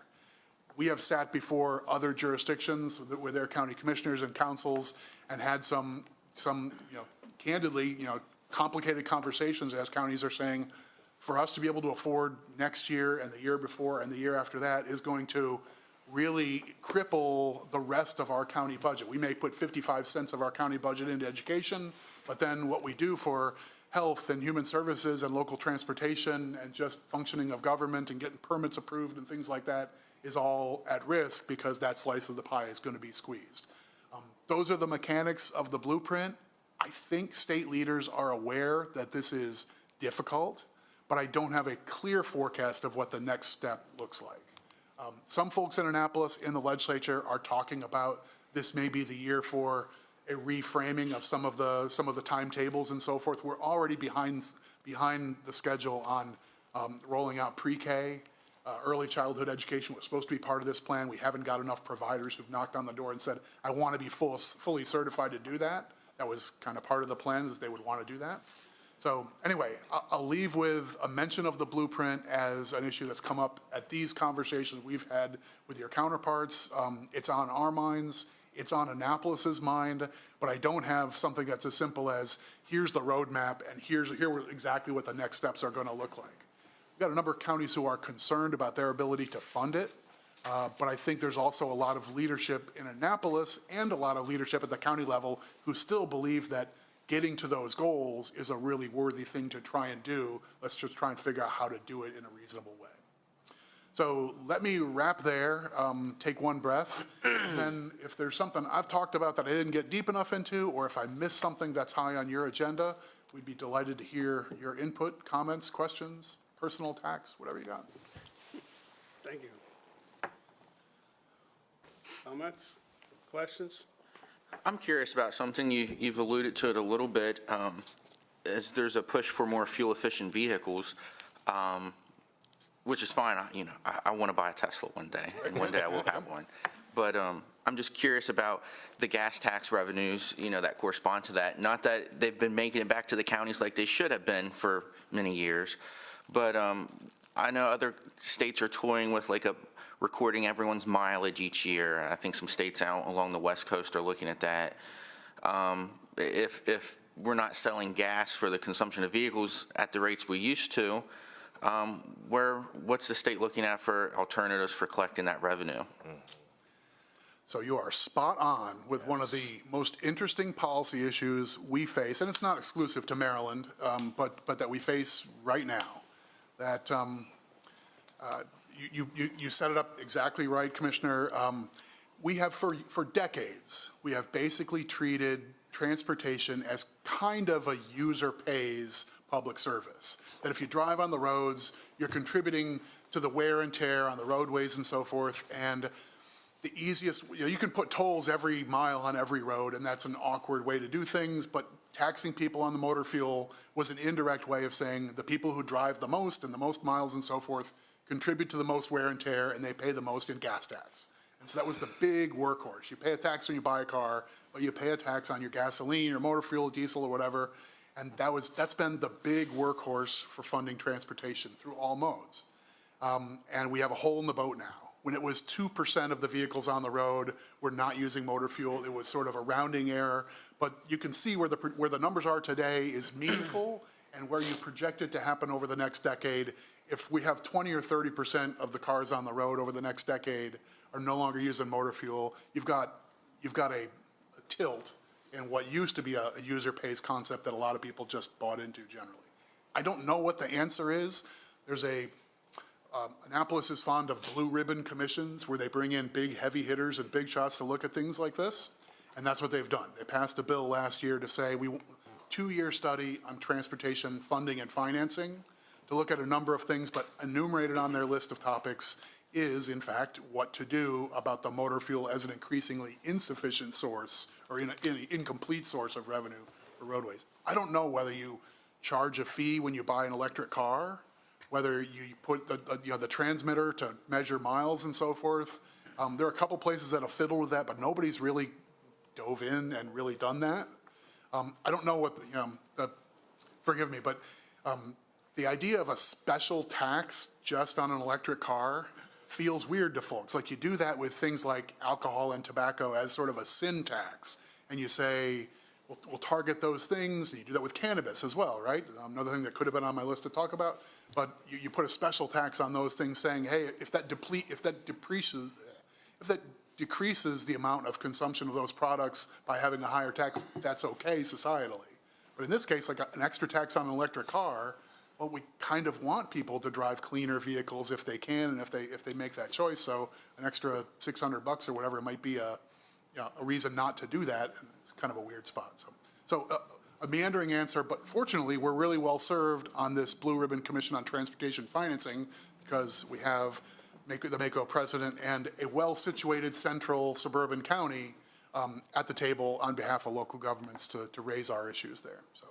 We have sat before other jurisdictions with their county commissioners and councils and had some candidly, complicated conversations as counties are saying, for us to be able to afford next year and the year before and the year after that is going to really cripple the rest of our county budget. We may put 55 cents of our county budget into education, but then what we do for health and human services and local transportation and just functioning of government and getting permits approved and things like that is all at risk because that slice of the pie is going to be squeezed. Those are the mechanics of the blueprint. I think state leaders are aware that this is difficult, but I don't have a clear forecast of what the next step looks like. Some folks in Annapolis in the legislature are talking about this may be the year for a reframing of some of the timetables and so forth. We're already behind the schedule on rolling out pre-K. Early childhood education was supposed to be part of this plan. We haven't got enough providers who've knocked on the door and said, I want to be fully certified to do that. That was kind of part of the plan, is they would want to do that. So anyway, I'll leave with a mention of the blueprint as an issue that's come up at these conversations we've had with your counterparts. It's on our minds. It's on Annapolis's mind, but I don't have something that's as simple as here's the roadmap and here exactly what the next steps are going to look like. We've got a number of counties who are concerned about their ability to fund it, but I think there's also a lot of leadership in Annapolis and a lot of leadership at the county level who still believe that getting to those goals is a really worthy thing to try and do. Let's just try and figure out how to do it in a reasonable way. So let me wrap there, take one breath, and then if there's something I've talked about that I didn't get deep enough into, or if I missed something that's high on your agenda, we'd be delighted to hear your input, comments, questions, personal attacks, whatever you got. Thank you. Comments, questions? I'm curious about something. You've alluded to it a little bit, as there's a push for more fuel-efficient vehicles, which is fine. I want to buy a Tesla one day, and one day I will have one. But I'm just curious about the gas tax revenues, that correspond to that. Not that they've been making it back to the counties like they should have been for many years, but I know other states are toying with recording everyone's mileage each year. I think some states out along the West Coast are looking at that. If we're not selling gas for the consumption of vehicles at the rates we used to, what's the state looking at for alternatives for collecting that revenue? So you are spot on with one of the most interesting policy issues we face, and it's not exclusive to Maryland, but that we face right now. That you set it up exactly right, Commissioner. We have for decades, we have basically treated transportation as kind of a user pays public service. That if you drive on the roads, you're contributing to the wear and tear on the roadways and so forth. And the easiest, you can put tolls every mile on every road, and that's an awkward way to do things, but taxing people on the motor fuel was an indirect way of saying the people who drive the most and the most miles and so forth contribute to the most wear and tear, and they pay the most in gas tax. And so that was the big workhorse. You pay a tax when you buy a car, but you pay a tax on your gasoline, your motor fuel, diesel, or whatever. And that's been the big workhorse for funding transportation through all modes. And we have a hole in the boat now. When it was 2% of the vehicles on the road were not using motor fuel, it was sort of a rounding error. But you can see where the numbers are today is meaningful, and where you project it to happen over the next decade. If we have 20 or 30% of the cars on the road over the next decade are no longer using motor fuel, you've got a tilt in what used to be a user pays concept that a lot of people just bought into generally. I don't know what the answer is. There's Annapolis is fond of blue ribbon commissions where they bring in big heavy hitters and big shots to look at things like this, and that's what they've done. They passed a bill last year to say we 2-year study on transportation funding and financing to look at a number of things, but enumerated on their list of topics is, in fact, what to do about the motor fuel as an increasingly insufficient source or an incomplete source of revenue for roadways. I don't know whether you charge a fee when you buy an electric car, whether you put the transmitter to measure miles and so forth. There are a couple places that have fiddled with that, but nobody's really dove in and really done that. I don't know what forgive me, but the idea of a special tax just on an electric car feels weird to folks. Like you do that with things like alcohol and tobacco as sort of a sin tax, and you say, we'll target those things, and you do that with cannabis as well, right? Another thing that could have been on my list to talk about, but you put a special tax on those things saying, hey, if that decreases the amount of consumption of those products by having a higher tax, that's okay societally. But in this case, like an extra tax on an electric car, well, we kind of want people to drive cleaner vehicles if they can and if they make that choice. So an extra $600 or whatever, it might be a reason not to do that. And it's kind of a weird spot. So a meandering answer, but fortunately, we're really well served on this Blue Ribbon Commission on Transportation Financing because we have the MACO president and a well-situated central suburban county at the table on behalf of local governments to raise our issues there. So.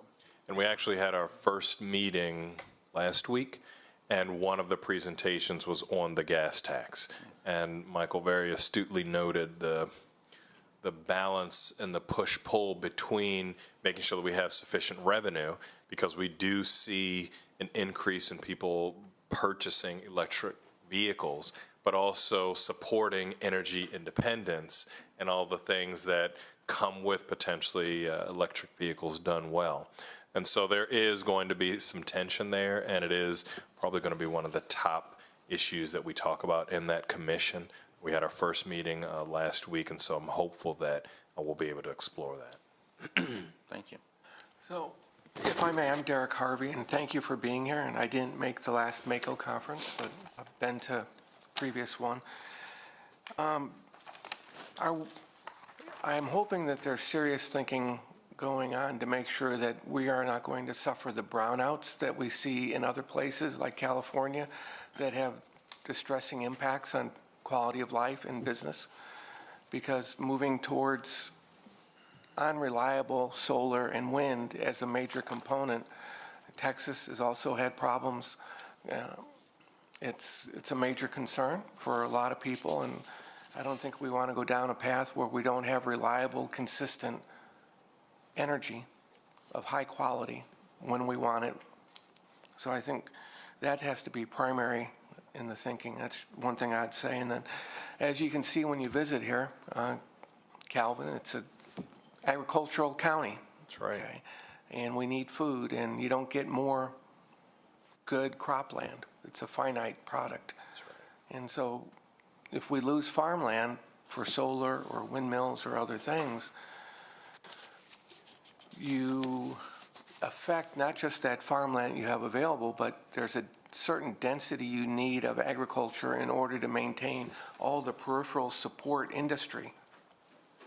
And we actually had our first meeting last week, and one of the presentations was on the gas tax. And Michael very astutely noted the balance and the push-pull between making sure that we have sufficient revenue, because we do see an increase in people purchasing electric vehicles, but also supporting energy independence and all the things that come with potentially electric vehicles done well. And so there is going to be some tension there, and it is probably going to be one of the top issues that we talk about in that commission. We had our first meeting last week, and so I'm hopeful that we'll be able to explore that. Thank you. So, if I may, I'm Derek Harvey, and thank you for being here. And I didn't make the last MACO conference, but I've been to the previous one. I'm hoping that there's serious thinking going on to make sure that we are not going to suffer the brownouts that we see in other places like California that have distressing impacts on quality of life and business, because moving towards unreliable solar and wind as a major component, Texas has also had problems. It's a major concern for a lot of people, and I don't think we want to go down a path where we don't have reliable, consistent energy of high quality when we want it. So I think that has to be primary in the thinking. That's one thing I'd say. And then, as you can see when you visit here, Calvin, it's an agricultural county. That's right. Okay? And we need food, and you don't get more good cropland. It's a finite product. That's right. And so if we lose farmland for solar or windmills or other things, you affect not just that farmland you have available, but there's a certain density you need of agriculture in order to maintain all the peripheral support industry.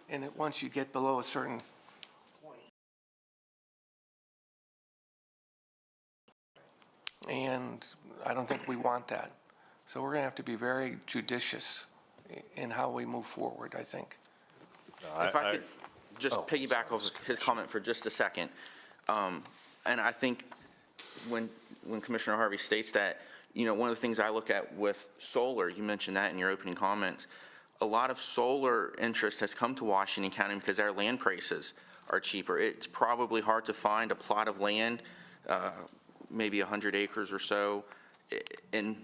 And once you get below a certain point, and I don't think we want that. So we're going to have to be very judicious in how we move forward, I think. If I could just piggyback off his comment for just a second. And I think when Commissioner Harvey states that, one of the things I look at with solar, you mentioned that in your opening comments, a lot of solar interest has come to Washington County because our land prices are cheaper. It's probably hard to find a plot of land, maybe 100 acres or so, in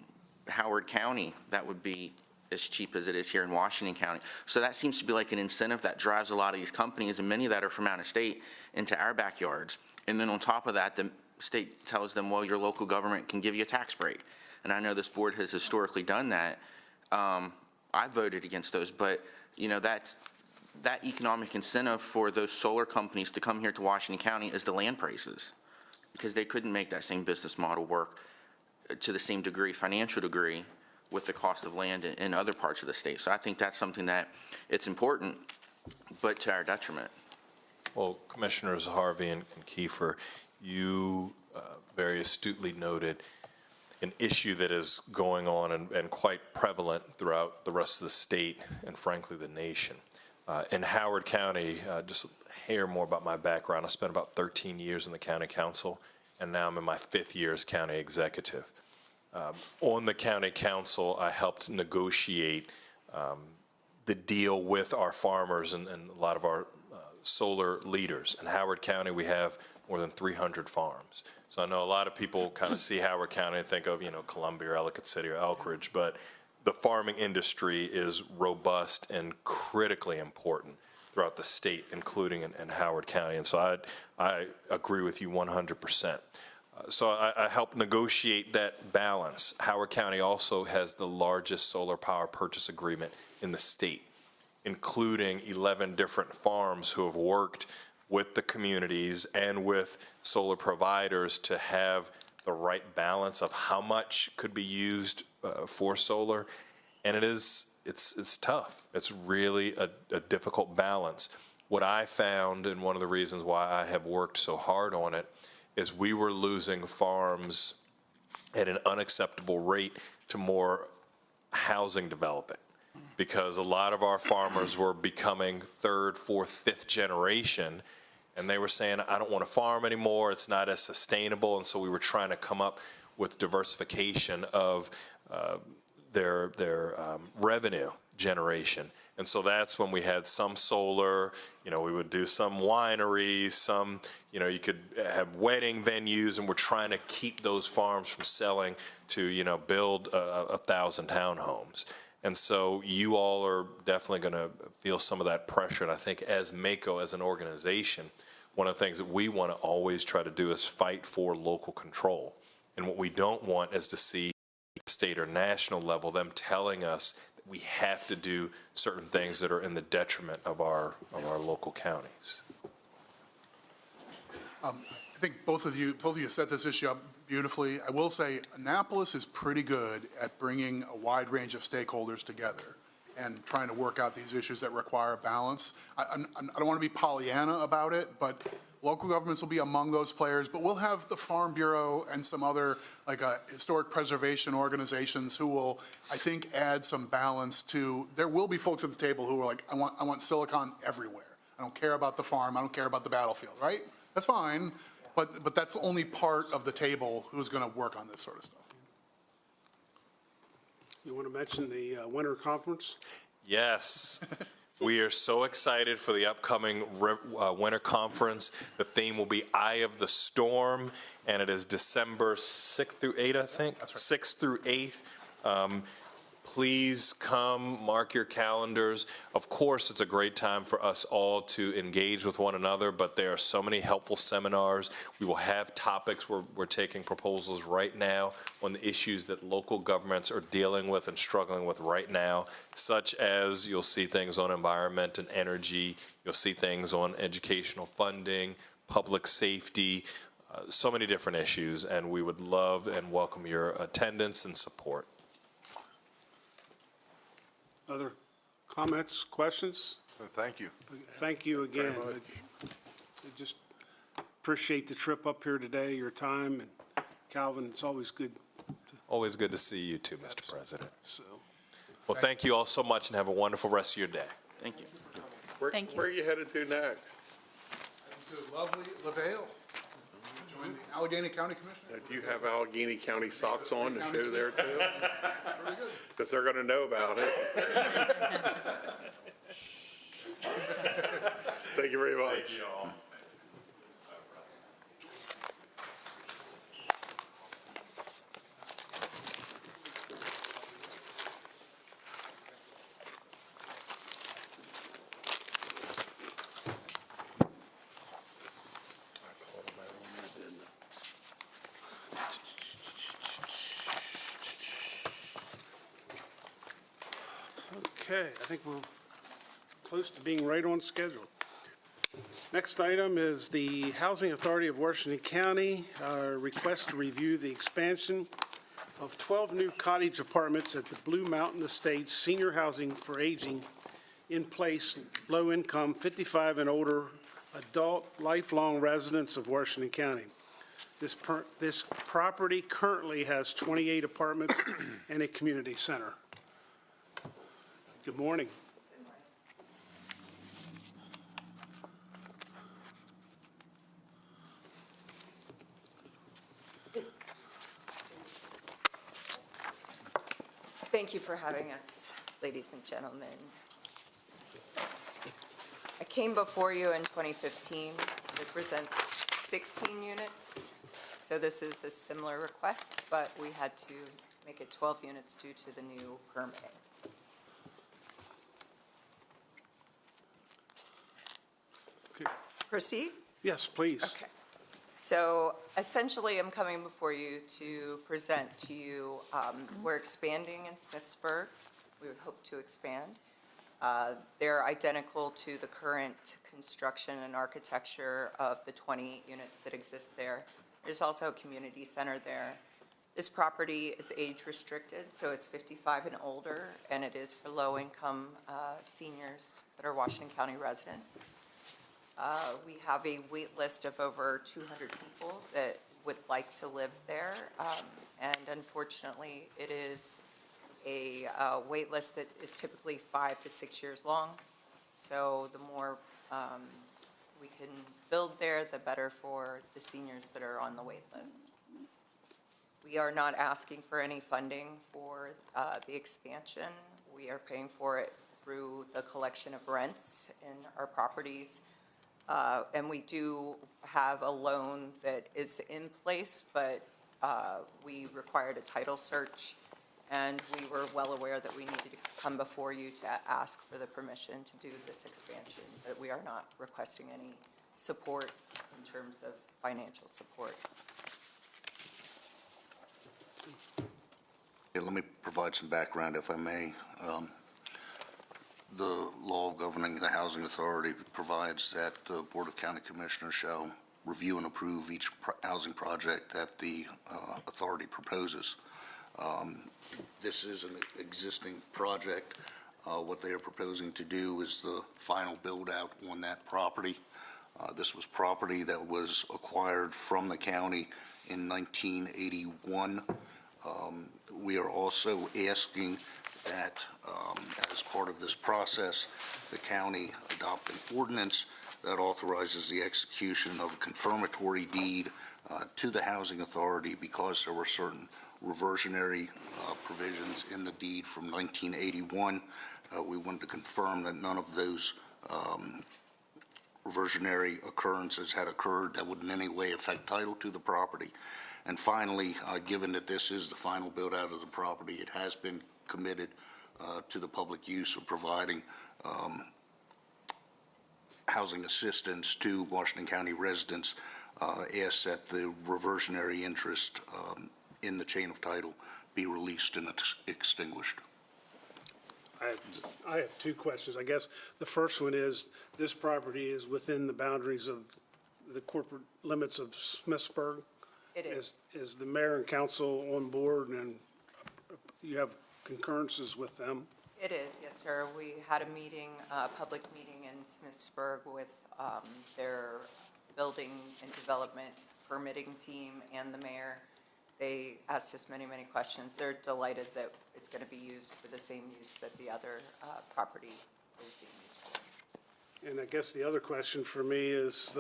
Howard County that would be as cheap as it is here in Washington County. So that seems to be like an incentive that drives a lot of these companies, and many that are from out of state, into our backyards. And then on top of that, the state tells them, well, your local government can give you a tax break. And I know this board has historically done that. I voted against those, but that economic incentive for those solar companies to come here to Washington County is the land prices, because they couldn't make that same business model work to the same degree, financial degree, with the cost of land in other parts of the state. So I think that's something that it's important, but to our detriment. Well, Commissioners Harvey and Kiefer, you very astutely noted an issue that is going on and quite prevalent throughout the rest of the state and frankly the nation. In Howard County, just a hair more about my background, I spent about 13 years in the county council, and now I'm in my 5th year as county executive. On the county council, I helped negotiate the deal with our farmers and a lot of our solar leaders. In Howard County, we have more than 300 farms. So I know a lot of people kind of see Howard County and think of, Columbia or Ellicott City or Elkridge, but the farming industry is robust and critically important throughout the state, including in Howard County. And so I agree with you 100%. So I helped negotiate that balance. Howard County also has the largest solar power purchase agreement in the state, including 11 different farms who have worked with the communities and with solar providers to have the right balance of how much could be used for solar. And it's tough. It's really a difficult balance. What I found, and one of the reasons why I have worked so hard on it, is we were losing farms at an unacceptable rate to more housing development, because a lot of our farmers were becoming 3rd, 4th, 5th generation, and they were saying, I don't want to farm anymore, it's not as sustainable. And so we were trying to come up with diversification of their revenue generation. And so that's when we had some solar, we would do some wineries, some, you could have wedding venues, and we're trying to keep those farms from selling to, build 1,000 townhomes. And so you all are definitely going to feel some of that pressure. And I think as MACo, as an organization, one of the things that we want to always try to do is fight for local control. And what we don't want is to see at the state or national level them telling us that we have to do certain things that are in the detriment of our local counties. I think both of you set this issue up beautifully. I will say Annapolis is pretty good at bringing a wide range of stakeholders together and trying to work out these issues that require balance. I don't want to be Pollyanna about it, but local governments will be among those players, but we'll have the Farm Bureau and some other historic preservation organizations who will, I think, add some balance to, there will be folks at the table who are like, I want silicon everywhere. I don't care about the farm, I don't care about the battlefield, right? That's fine, but that's only part of the table who's going to work on this sort of stuff. You want to mention the winter conference? Yes. We are so excited for the upcoming winter conference. The theme will be Eye of the Storm, and it is December 6th through 8th, I think. That's right. 6th through 8th. Please come, mark your calendars. Of course, it's a great time for us all to engage with one another, but there are so many helpful seminars. We will have topics where we're taking proposals right now on the issues that local governments are dealing with and struggling with right now, such as you'll see things on environment and energy, you'll see things on educational funding, public safety, so many different issues, and we would love and welcome your attendance and support. Other comments, questions? Thank you. Thank you again. I just appreciate the trip up here today, your time, and Calvin, it's always good. Always good to see you too, Mr. President. So, well, thank you all so much and have a wonderful rest of your day. Thank you. Thank you. Where are you headed to next? To lovely LaVale, join the Allegheny County Commissioner. Do you have Allegheny County socks on to County show there too? Pretty good. Because they're going to know about it. Thank you very much. Thank you all. Okay, I think we're close to being right on schedule. Next item is the Housing Authority of Washington County, request to review the expansion of 12 new cottage apartments at the Blue Mountain Estates Senior Housing for Aging in place, low-income, 55 and older, adult, lifelong residents of Washington County. This property currently has 28 apartments and a community center. Good morning. Thank you for having us, ladies and gentlemen. I came before you in 2015 to present 16 units, so this is a similar request, but we had to make it 12 units due to the new permitting. Okay. Proceed? Yes, please. Okay. So essentially, I'm coming before you to present to you, we're expanding in Smithsburg. We would hope to expand. They're identical to the current construction and architecture of the 20 units that exist there. There's also a community center there. This property is age restricted, so it's 55 and older, and it is for low-income seniors that are Washington County residents. We have a wait list of over 200 people that would like to live there, and unfortunately, it is a wait list that is typically 5 to 6 years long. So the more we can build there, the better for the seniors that are on the wait list. We are not asking for any funding for the expansion. We are paying for it through the collection of rents in our properties. And we do have a loan that is in place, but we required a title search, and we were well aware that we needed to come before you to ask for the permission to do this expansion, but we are not requesting any support in terms of financial support. Yeah, let me provide some background, if I may. The law governing the Housing Authority provides that the Board of County Commissioners shall review and approve each housing project that the authority proposes. This is an existing project. What they are proposing to do is the final build-out on that property. This was property that was acquired from the county in 1981. We are also asking that as part of this process, the county adopt an ordinance that authorizes the execution of a confirmatory deed to the Housing Authority because there were certain reversionary provisions in the deed from 1981. We wanted to confirm that none of those reversionary occurrences had occurred that would in any way affect title to the property. And finally, given that this is the final build out of the property, it has been committed to the public use of providing housing assistance to Washington County residents, asks that the reversionary interest in the chain of title be released and extinguished. I have two questions. I guess the first one is, this property is within the boundaries of the corporate limits of Smithsburg? It is. Is the mayor and council on board, and you have concurrences with them? It is, yes, sir. We had a meeting, a public meeting in Smithsburg with their building and development permitting team and the mayor. They asked us many, many questions. They're delighted that it's going to be used for the same use that the other property is being used for. And I guess the other question for me is,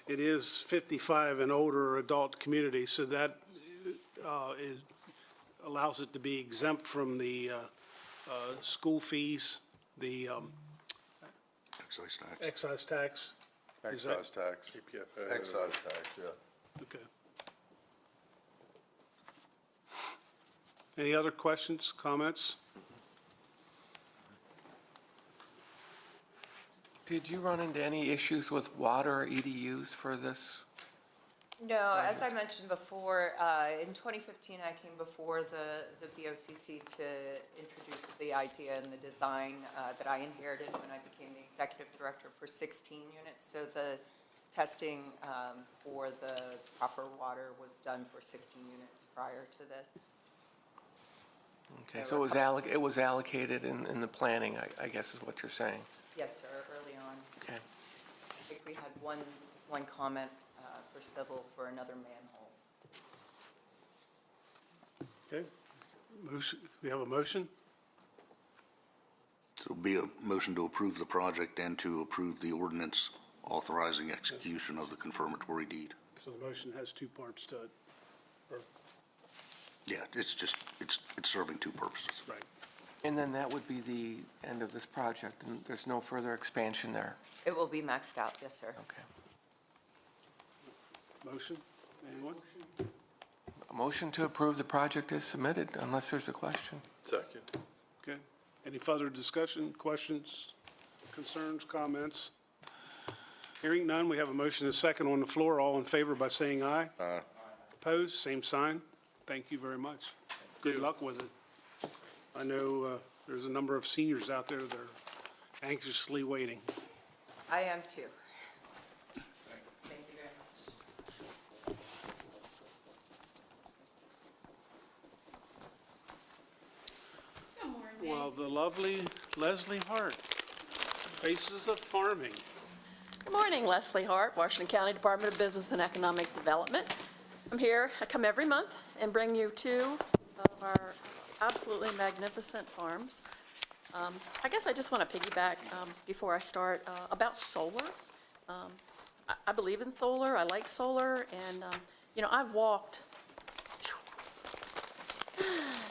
it is 55 and older adult community, so that allows it to be exempt from the school fees, the Excise tax. excise tax. Is that- Excise tax. Excise tax, yeah. Okay. Any other questions, comments? Did you run into any issues with water or EDUs for this? No, as I mentioned before, in 2015, I came before the BOCC to introduce the idea and the design that I inherited when I became the executive director for 16 units. So the testing for the proper water was done for 16 units prior to this. Okay, so it was allocated in the planning, I guess is what you're saying. Yes, sir, early on. Okay. I think we had one comment for civil for another manhole. Okay. Motion, we have a motion? So it'll be a motion to approve the project and to approve the ordinance authorizing execution of the confirmatory deed. So the motion has two parts to it. Or- Yeah, it's serving two purposes. Right. And then that would be the end of this project, and there's no further expansion there? It will be maxed out, yes, sir. Okay. Motion, anyone? A motion to approve the project is submitted, unless there's a question. Second. Okay. Any further discussion, questions, concerns, comments? Hearing none, we have a motion and a second on the floor. All in favor by saying aye. Aye. Opposed, same sign. Thank you very much. Good luck with it. I know there's a number of seniors out there that are anxiously waiting. I am too. Thank you very much. Good morning. Well, the lovely Leslie Hart, Faces of Farming. Good morning, Leslie Hart, Washington County Department of Business and Economic Development. I'm here, I come every month and bring you two of our absolutely magnificent farms. I guess I just want to piggyback before I start about solar. I believe in solar, I like solar, and you know, I've walked,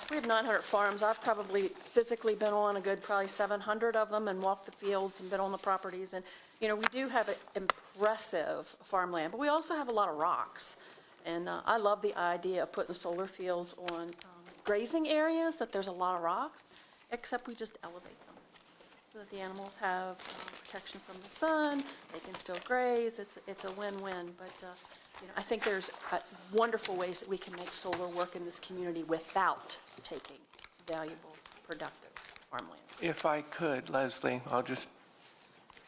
we have 900 farms. I've probably physically been on a good probably 700 of them and walked the fields and been on the properties. And, you know, we do have impressive farmland, but we also have a lot of rocks. And I love the idea of putting solar fields on grazing areas that there's a lot of rocks, except we just elevate them so that the animals have protection from the sun, they can still graze. It's a win-win. But, you know, I think there's wonderful ways that we can make solar work in this community without taking valuable, productive farmlands. If I could, Leslie, I'll just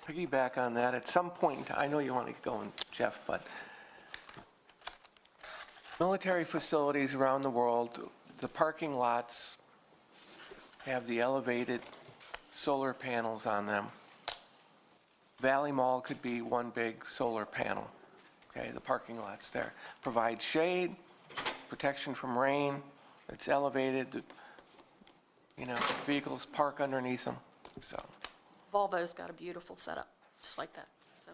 piggyback on that. At some point, I know you want to get going, Jeff, but military facilities around the world, the parking lots have the elevated solar panels on them. Valley Mall could be one big solar panel. Okay, the parking lot's there. Provides shade, protection from rain, it's elevated, you know, vehicles park underneath them, so. Volvo's got a beautiful setup, just like that. So.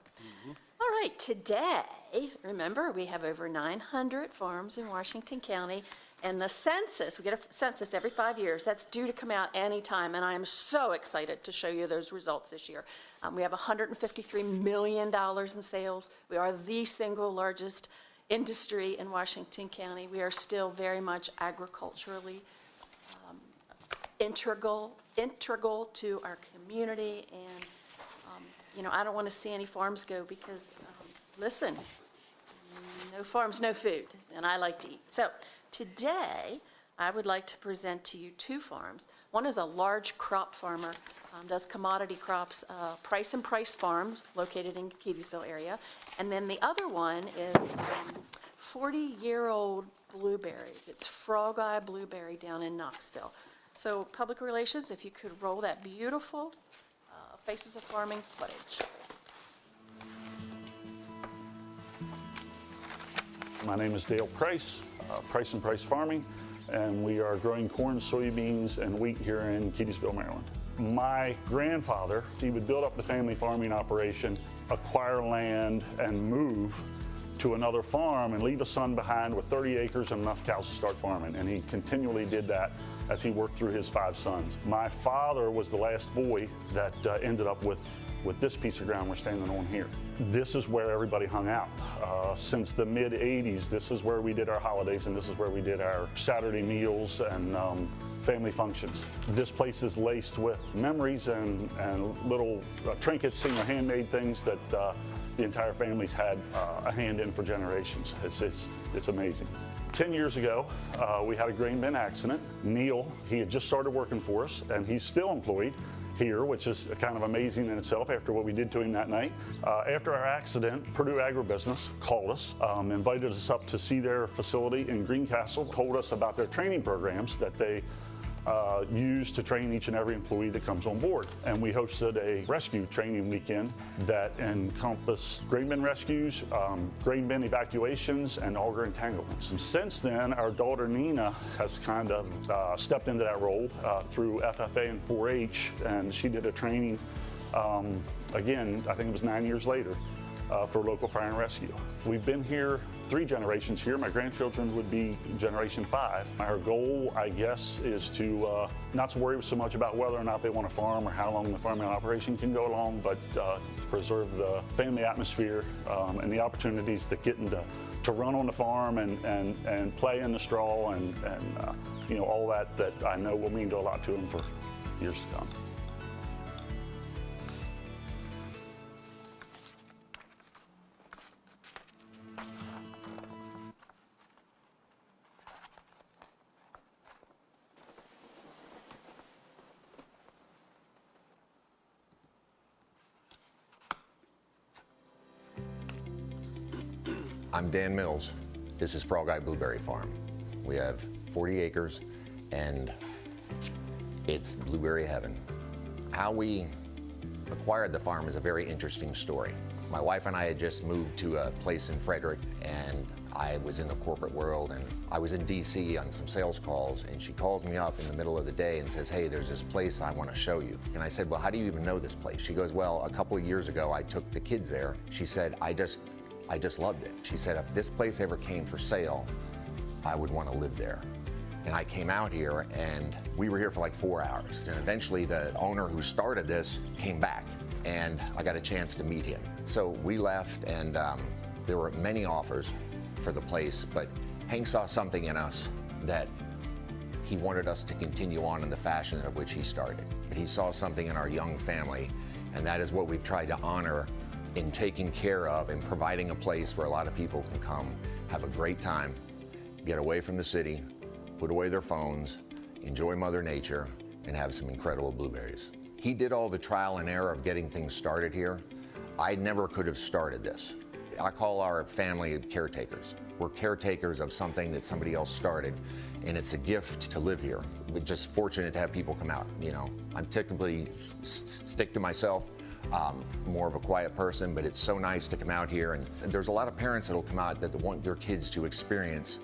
All right, today, remember, we have over 900 farms in Washington County, and the census, we get a census every 5 years, that's due to come out anytime, and I am so excited to show you those results this year. We have $153 million in sales. We are the single largest industry in Washington County. We are still very much agriculturally integral to our community, and you know, I don't want to see any farms go because, listen, no farms, no food, and I like to eat. So today, I would like to present to you two farms. One is a large crop farmer, does commodity crops, Price and Price Farms, located in Keedysville area. And then the other one is 40-year-old blueberries. It's Frog Eye Blueberry down in Knoxville. So public relations, if you could roll that beautiful Faces of Farming footage. My name is Dale Price, Price and Price Farming, and we are growing corn, soybeans, and wheat here in Keedysville, Maryland. My grandfather, he would build up the family farming operation, acquire land, and move to another farm and leave a son behind with 30 acres and enough cows to start farming. And he continually did that as he worked through his 5 sons. My father was the last boy that ended up with this piece of ground we're standing on here. This is where everybody hung out. Since the mid-'80s, this is where we did our holidays, and this is where we did our Saturday meals and family functions. This place is laced with memories and little trinkets, handmade things that the entire family's had a hand in for generations. It's amazing. 10 years ago, we had a grain bin accident. Neil, he had just started working for us, and he's still employed here, which is kind of amazing in itself after what we did to him that night. After our accident, Purdue Agribusiness called us, invited us up to see their facility in Greencastle, told us about their training programs that they use to train each and every employee that comes on board. And we hosted a rescue training weekend that encompassed grain bin rescues, grain bin evacuations, and auger entanglements. And since then, our daughter Nina has kind of stepped into that role through FFA and 4-H, and she did a training, again, I think it was 9 years later, for local fire and rescue. We've been here 3 generations here. My grandchildren would be generation 5. Our goal, I guess, is to not to worry so much about whether or not they want to farm or how long the farming operation can go along, but to preserve the family atmosphere and the opportunities that getting to run on the farm and play in the straw and you know, all that I know will mean to a lot to them for years to come. I'm Dan Mills. This is Frog Eye Blueberry Farm. We have 40 acres and it's blueberry heaven. How we acquired the farm is a very interesting story. My wife and I had just moved to a place in Frederick, and I was in the corporate world, and I was in DC on some sales calls, and she calls me up in the middle of the day and says, hey, there's this place I want to show you. And I said, well, how do you even know this place? She goes, well, a couple of years ago I took the kids there. She said, I just loved it. She said, if this place ever came for sale, I would want to live there. And I came out here, and we were here for like 4 hours. And eventually the owner who started this came back, and I got a chance to meet him. So we left, and there were many offers for the place, but Hank saw something in us that he wanted us to continue on in the fashion of which he started. He saw something in our young family, and that is what we've tried to honor in taking care of and providing a place where a lot of people can come, have a great time, get away from the city, put away their phones, enjoy Mother Nature, and have some incredible blueberries. He did all the trial and error of getting things started here. I never could have started this. I call our family caretakers. We're caretakers of something that somebody else started, and it's a gift to live here. We're just fortunate to have people come out, you know. I'm typically stick to myself. More of a quiet person, but it's so nice to come out here, and there's a lot of parents that'll come out that want their kids to experience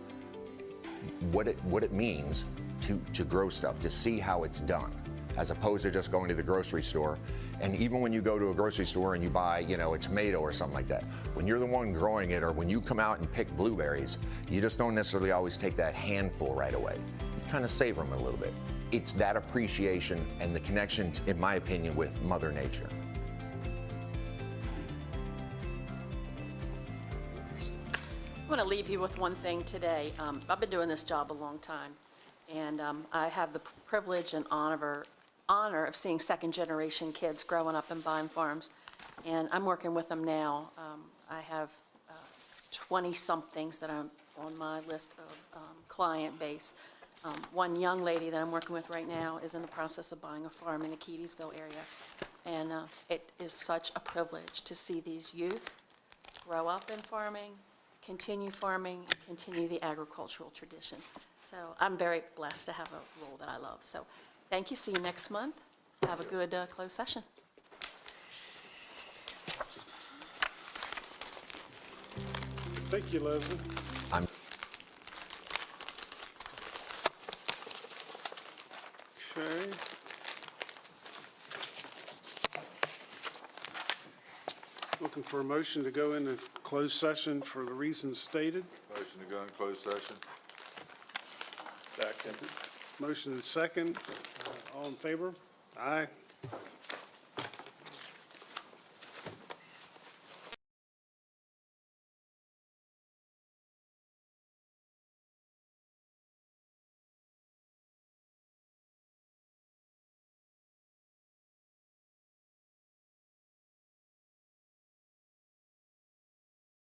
what it means to grow stuff, to see how it's done, as opposed to just going to the grocery store. And even when you go to a grocery store and you buy, you know, a tomato or something like that, when you're the one growing it, or when you come out and pick blueberries, you just don't necessarily always take that handful right away. You kind of savor them a little bit. It's that appreciation and the connection, in my opinion, with Mother Nature. I want to leave you with one thing today. I've been doing this job a long time, and I have the privilege and honor of seeing second-generation kids growing up in Bime Farms, and I'm working with them now. I have 20-somethings that are on my list of client base. One young lady that I'm working with right now is in the process of buying a farm in the Keedysville area, and it is such a privilege to see these youth grow up in farming, continue farming, continue the agricultural tradition. So I'm very blessed to have a role that I love. So thank you. See you next month. Have a good closed session. Thank you, Leslie. Okay. Looking for a motion to go into closed session for the reasons stated. Motion to go in closed session. Second. Motion and second. All in favor? Aye.